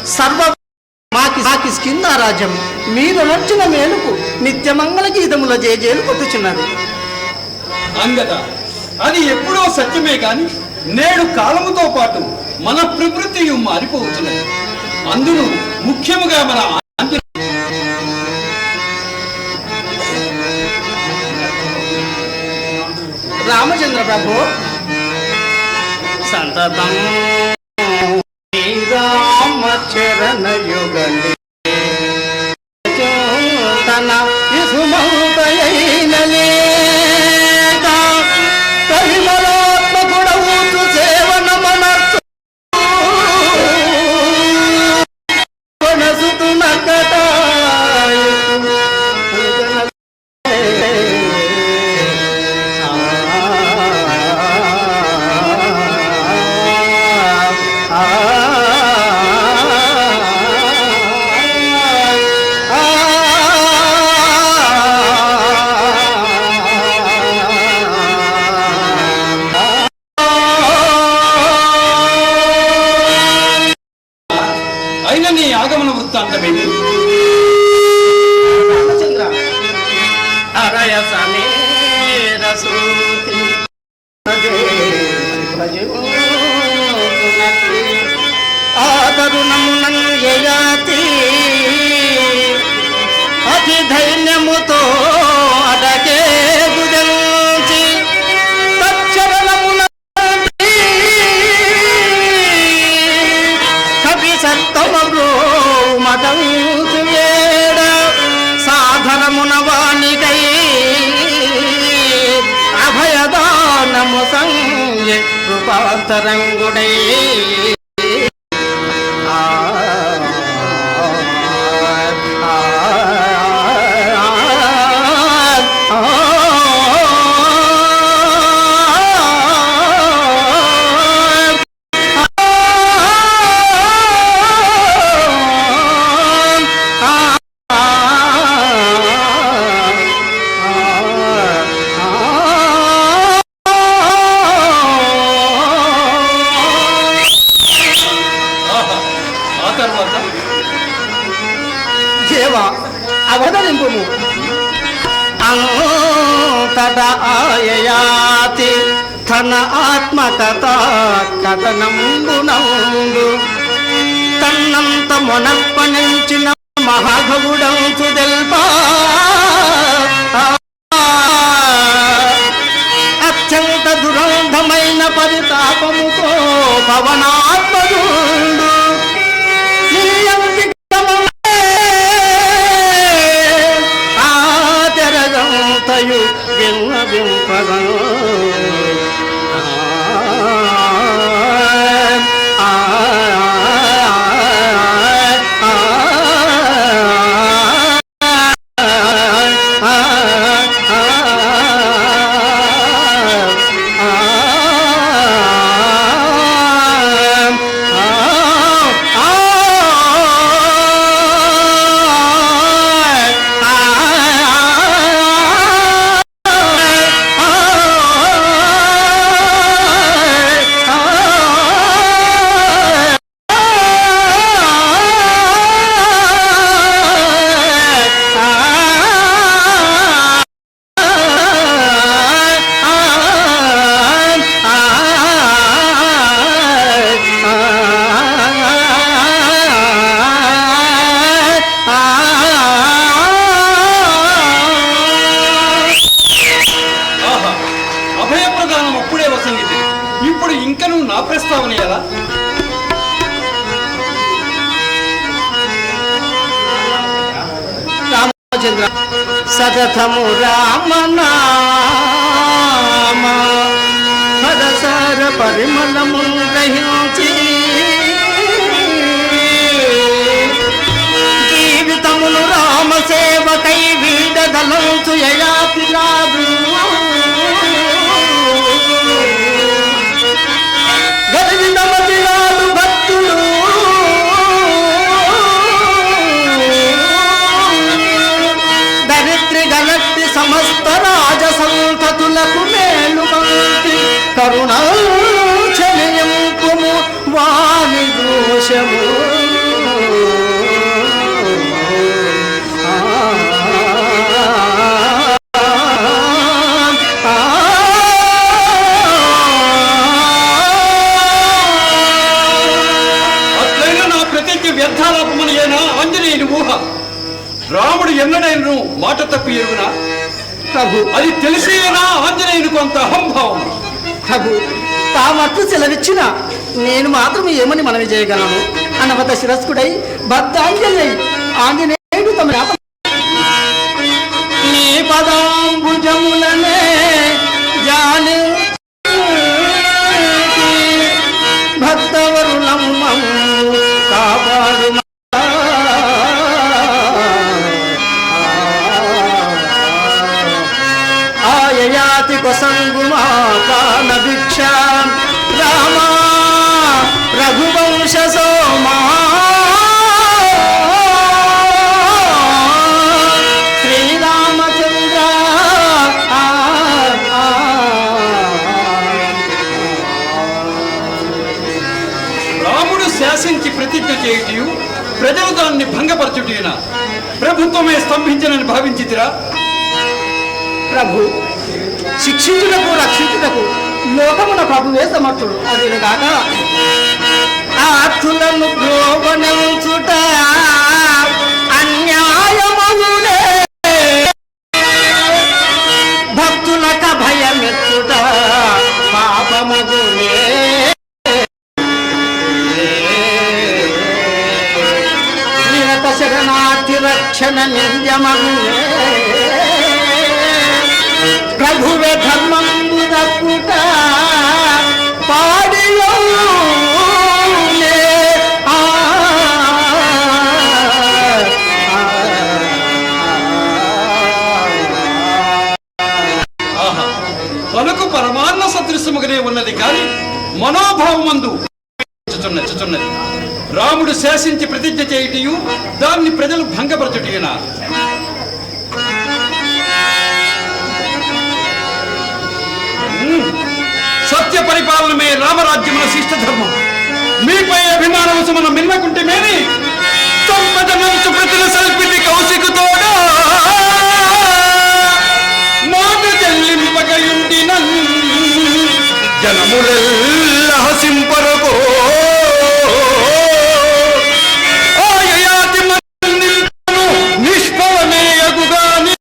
Speaker 8: సర్వ మాకి స్కింద రాజ్యం మీరు నచ్చిన మేలుకు నిత్యమంగళ గీతముల జేజేలు కొట్టుచున్నది.
Speaker 9: అంగద అది ఎప్పుడో సత్యమే కాని నేడు కాలముతో పాటు మన ప్రవృత్తియు మారిపోతున్నది. అందును ముఖ్యముగా మన
Speaker 8: రామచంద్ర ప్రభు సంతతం రామ చరణ యుగలి తన ఇసుమౌతయైనలే పరిమళాత్మకుడవుతు సేవన మనసు కొనసుతు నకట
Speaker 9: ఆగమన వృత్తాంతమేమి?
Speaker 8: రామచంద్ర అరయ సమేర సూతి ఆదరుణమునం యయాతి అతి ధైర్యముతో అడగే గురించి తచ్చరణమున కవి సత్తమ అంతరంగుడై
Speaker 9: ఆ తర్వాత
Speaker 8: దేవా అవతరింపుము. అంతట ఆయయాతి తన ఆత్మకథ కథనంబునందు తన్నంత మొనప్పనించిన మహాభవుడంతు తెల్పా అత్యంత దురంధమైన పరితాపముతో పవనాత్మజుండు తెరగంతయు విన్నవింపగను
Speaker 9: అభయప్రదానం అప్పుడే వసంగితే ఇప్పుడు ఇంకను నా ప్రస్తావన ఎలా?
Speaker 8: రామచంద్ర సతతము రామనామ పదసార పరిమళము గ్రహించి జీవితమును రామ సేవకై వీడదలంచు యయాతిలాదు గరివినమతిలాడు భక్తులు దరిద్రి గలట్టి సమస్త రాజసంతతులకు మేలు మంతి కరుణాచలయంకుము వాని దోషము
Speaker 9: అట్లైన నా ప్రతిజ్ఞ వ్యర్థాలాపమనియేనా ఆంజనేయుని ఊహ? రాముడు ఎన్నడైనను మాట తప్పి ఎరుగునా?
Speaker 8: ప్రభు
Speaker 9: అది తెలిసేనా ఆంజనేయుని కొంత అహంభావం?
Speaker 8: ప్రభు తామట్లు సెలవిచ్చిన నేను మాత్రం ఏమని మనవి చేయగలను? అనవత శిరస్కుడై భక్తాంజలి ఆంజనేయుడు తమ నీ పదాంబుజములనే జాని భక్తవరులమ్మము కాపాడు ఆయయాతి కొసంగుమా పాన భిక్ష రామ రఘువంశ సోమా శ్రీరామచంద్ర
Speaker 9: రాముడు శాసించి ప్రతిజ్ఞ చేయుటయు ప్రజలు దాన్ని భంగపరచుటేనా ప్రభుత్వమే స్తంభించనని భావించితిరా?
Speaker 8: ప్రభు శిక్షించుటకు రక్షించుటకు లోకమున ప్రభువే సమర్థుడు. అది కాక ఆర్తులను ద్రోవనంచుట అన్యాయమగునే భక్తులక భయమెచ్చుట పాపమగునే నిరత శరణార్థి రక్షణ నింద్యమగునే ప్రభువే ధర్మంబు దక్కుట పాడియోనే
Speaker 9: పలుకు పరమాన్న సదృశ్యముగానే ఉన్నది కానీ మనోభావమందు చుచున్నది. రాముడు శాసించి ప్రతిజ్ఞ చేయుటయు దాన్ని ప్రజలు భంగపరచుటయునా? సత్య పరిపాలనమే రామరాజ్యముల శిష్ట ధర్మం. మీపై అభిమానవశమున మిన్నకుంటే మేని సంపద నలుచు ప్రజల సల్పిటి కౌశికుతోడా మాట చెల్లింపగయుండిన
Speaker 4: జనములెల్ల హసింపరకో
Speaker 9: ఆయయాతి మన్నింతును నిష్ఫలమేయగుగాని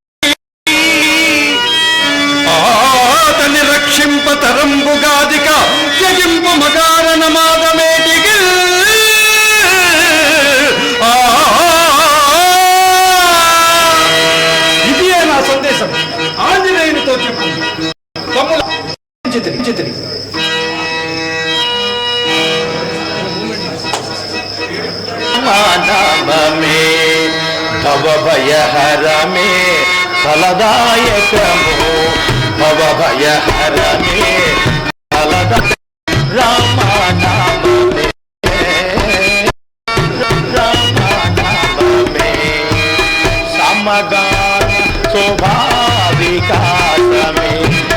Speaker 4: ఆతని రక్షింప తరంబుగాదిక త్యజింపు మగారణ మాదమేటికి
Speaker 9: ఇదే నా సందేశం. ఆంజనేయునితో చెప్పు. తమ్ముల చిత్రి
Speaker 7: మానవమే భవభయహరమే ఫలదాయకము భవభయహరమే రామనామమే రామనామమే సమగాన శోభావికాసమే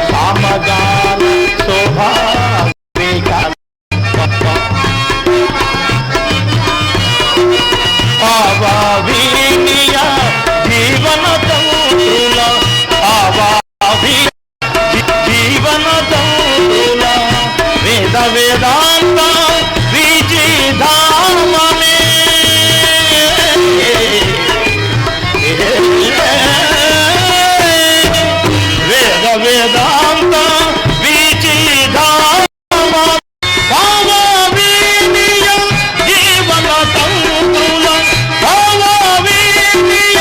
Speaker 7: సమగాన శోభావికా ఆవావీనియ జీవన తంత్రుల జీవన తంత్రుల వేద వేదాంత విజిధామమే వేద వేదాంత విజిధామ భావవీనియ జీవన తంత్రుల భావవీనియ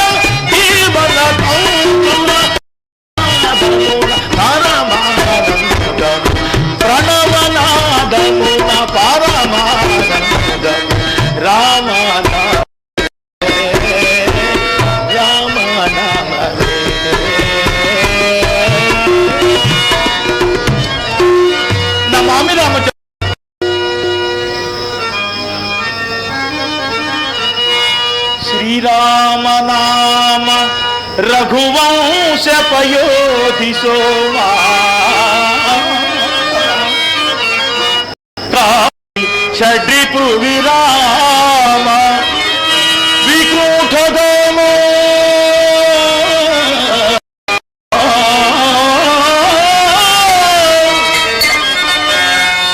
Speaker 7: జీవన తంత్రుల ప్రణవనాదమున పరమానందం రామనామ రామనామమే నమామి రామచంద్ర శ్రీరామనామ రఘువంశ పయోధి సోమా షడ్రిపు విరామ వికూఠదమో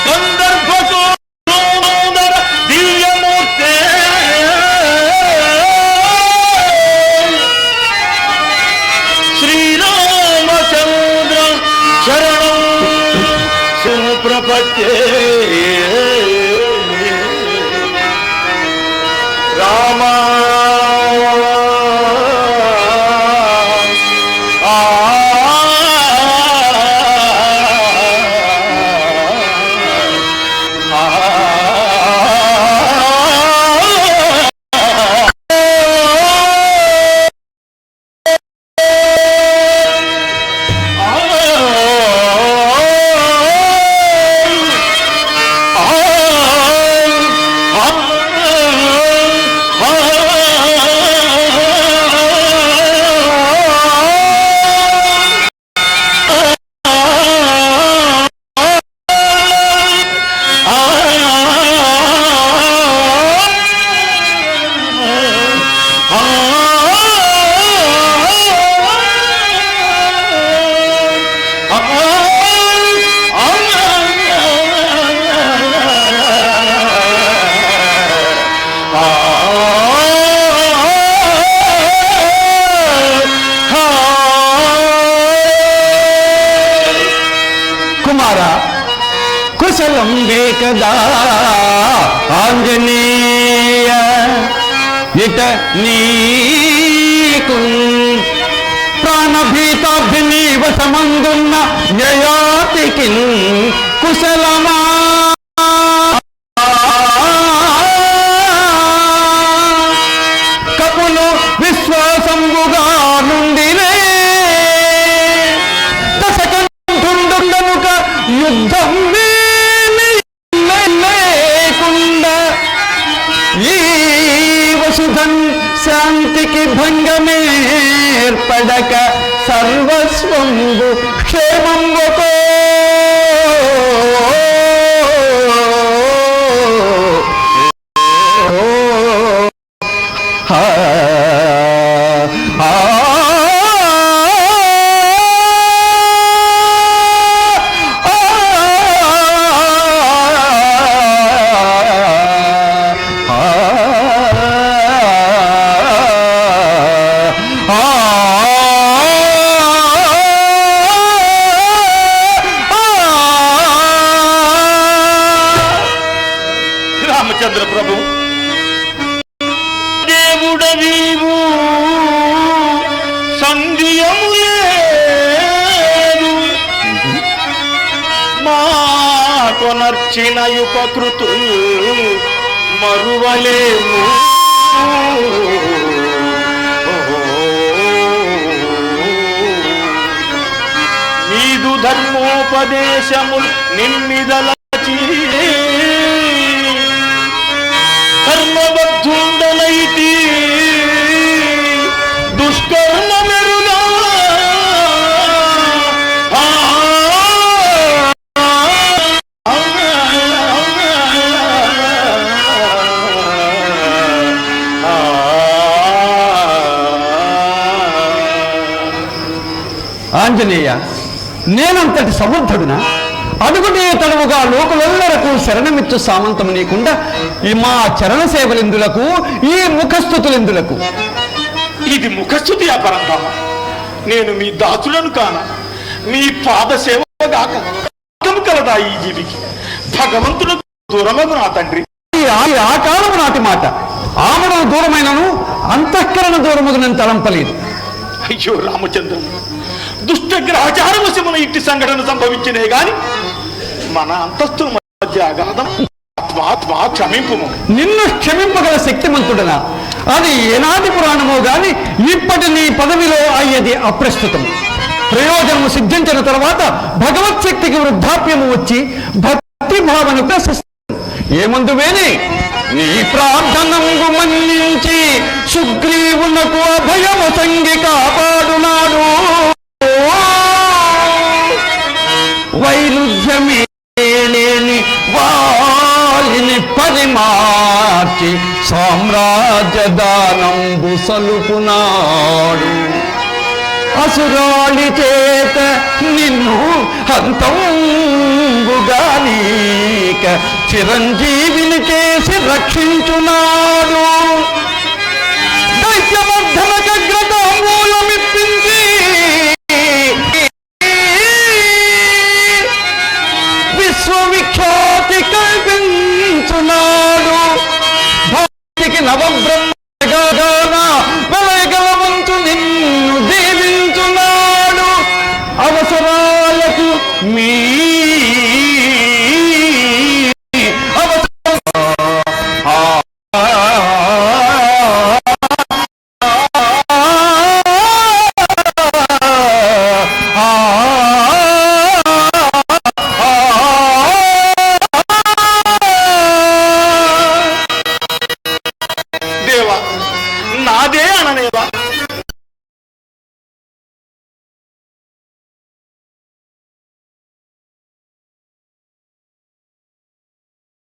Speaker 7: సందర్భతో దివ్యమూర్తే శ్రీరామచంద్ర శరణం సుప్రపత్తే రామ
Speaker 3: కదా ఆంజనేయ ఇట నీకు ప్రాణభీతాభిని వశమందున్న యయాతికి కుశలమా కపులు విశ్వాసంబుగా నుండినే దశకంఠుండుండనుక యుద్ధం లేకుండా ఈ వసుధన్ శాంతికి భంగమేర్పడక సర్వస్వంబు క్షేమంబుకో
Speaker 7: రామచంద్ర ప్రభు, దేవుడవీవు సంధ్యము లేదు మా కొనర్చిన ఉపకృతు మరువలేము. నీదు ధర్మోపదేశము నిమ్మిదలచి ధర్మబద్ధుండలైతి దుష్కర్మ మెరుగా
Speaker 3: ఆంజనేయ, నేనంతటి సమర్థుడునా? అడుగునే తడువుగా లోకులెల్లరకు శరణమిచ్చు సామంతము నీకుండా ఈ మా చరణ సేవలెందులకు, ఈ ముఖస్థుతులెందులకు?
Speaker 7: ఇది ముఖస్థుతి అపరంధామ. నేను మీ దాసులను కాన, మీ పాద సేవగాక కలదా ఈ జీవికి. భగవంతులకు దూరమగు నా తండ్రి.
Speaker 3: ఆ కాలము నాటి మాట. ఆమడం దూరమైనను అంతఃకరణ దూరముగు తలంపలేదు.
Speaker 7: అయ్యో రామచంద్రం, దుష్ట గ్రహచారవశమున ఇట్టి సంఘటన సంభవించినే గాని మన అంతస్తుల మధ్య అగాధం ఆత్మాత్మా క్షమింపు.
Speaker 3: నిన్ను క్షమింపగల శక్తిమంతుడనా? అది ఏనాటి పురాణమో గాని ఇప్పటి నీ పదవిలో అయ్యేది అప్రస్తుతం. ప్రయోజనము సిద్ధించిన తర్వాత భగవత్ శక్తికి వృద్ధాప్యము వచ్చి భక్తి భావన ప్రశస్తం. ఏమందువేని నీ ప్రార్థనంగు మన్నించి సుగ్రీవునకు అభయము సంగి కాపాడునాడు. వైరుధ్యమే లేని వాలిని పరిమార్చి సామ్రాజ్య దానంబు సలుపునాడు. అసురాళి చేత నిన్ను హంతంబుగానీక చిరంజీవిని చేసి రక్షించున్నాడు. దైత్యమర్ధనగ్రతాంబూలమిప్పించి విశ్వవిఖ్యాతి కల్పించున్నాడు. భక్తికి నవబ్రహ్మగాన వెలగలవంతు నిన్ను దీవించున్నాడు. అవసరాలకు మీ
Speaker 7: దేవా, నాదే అననేవా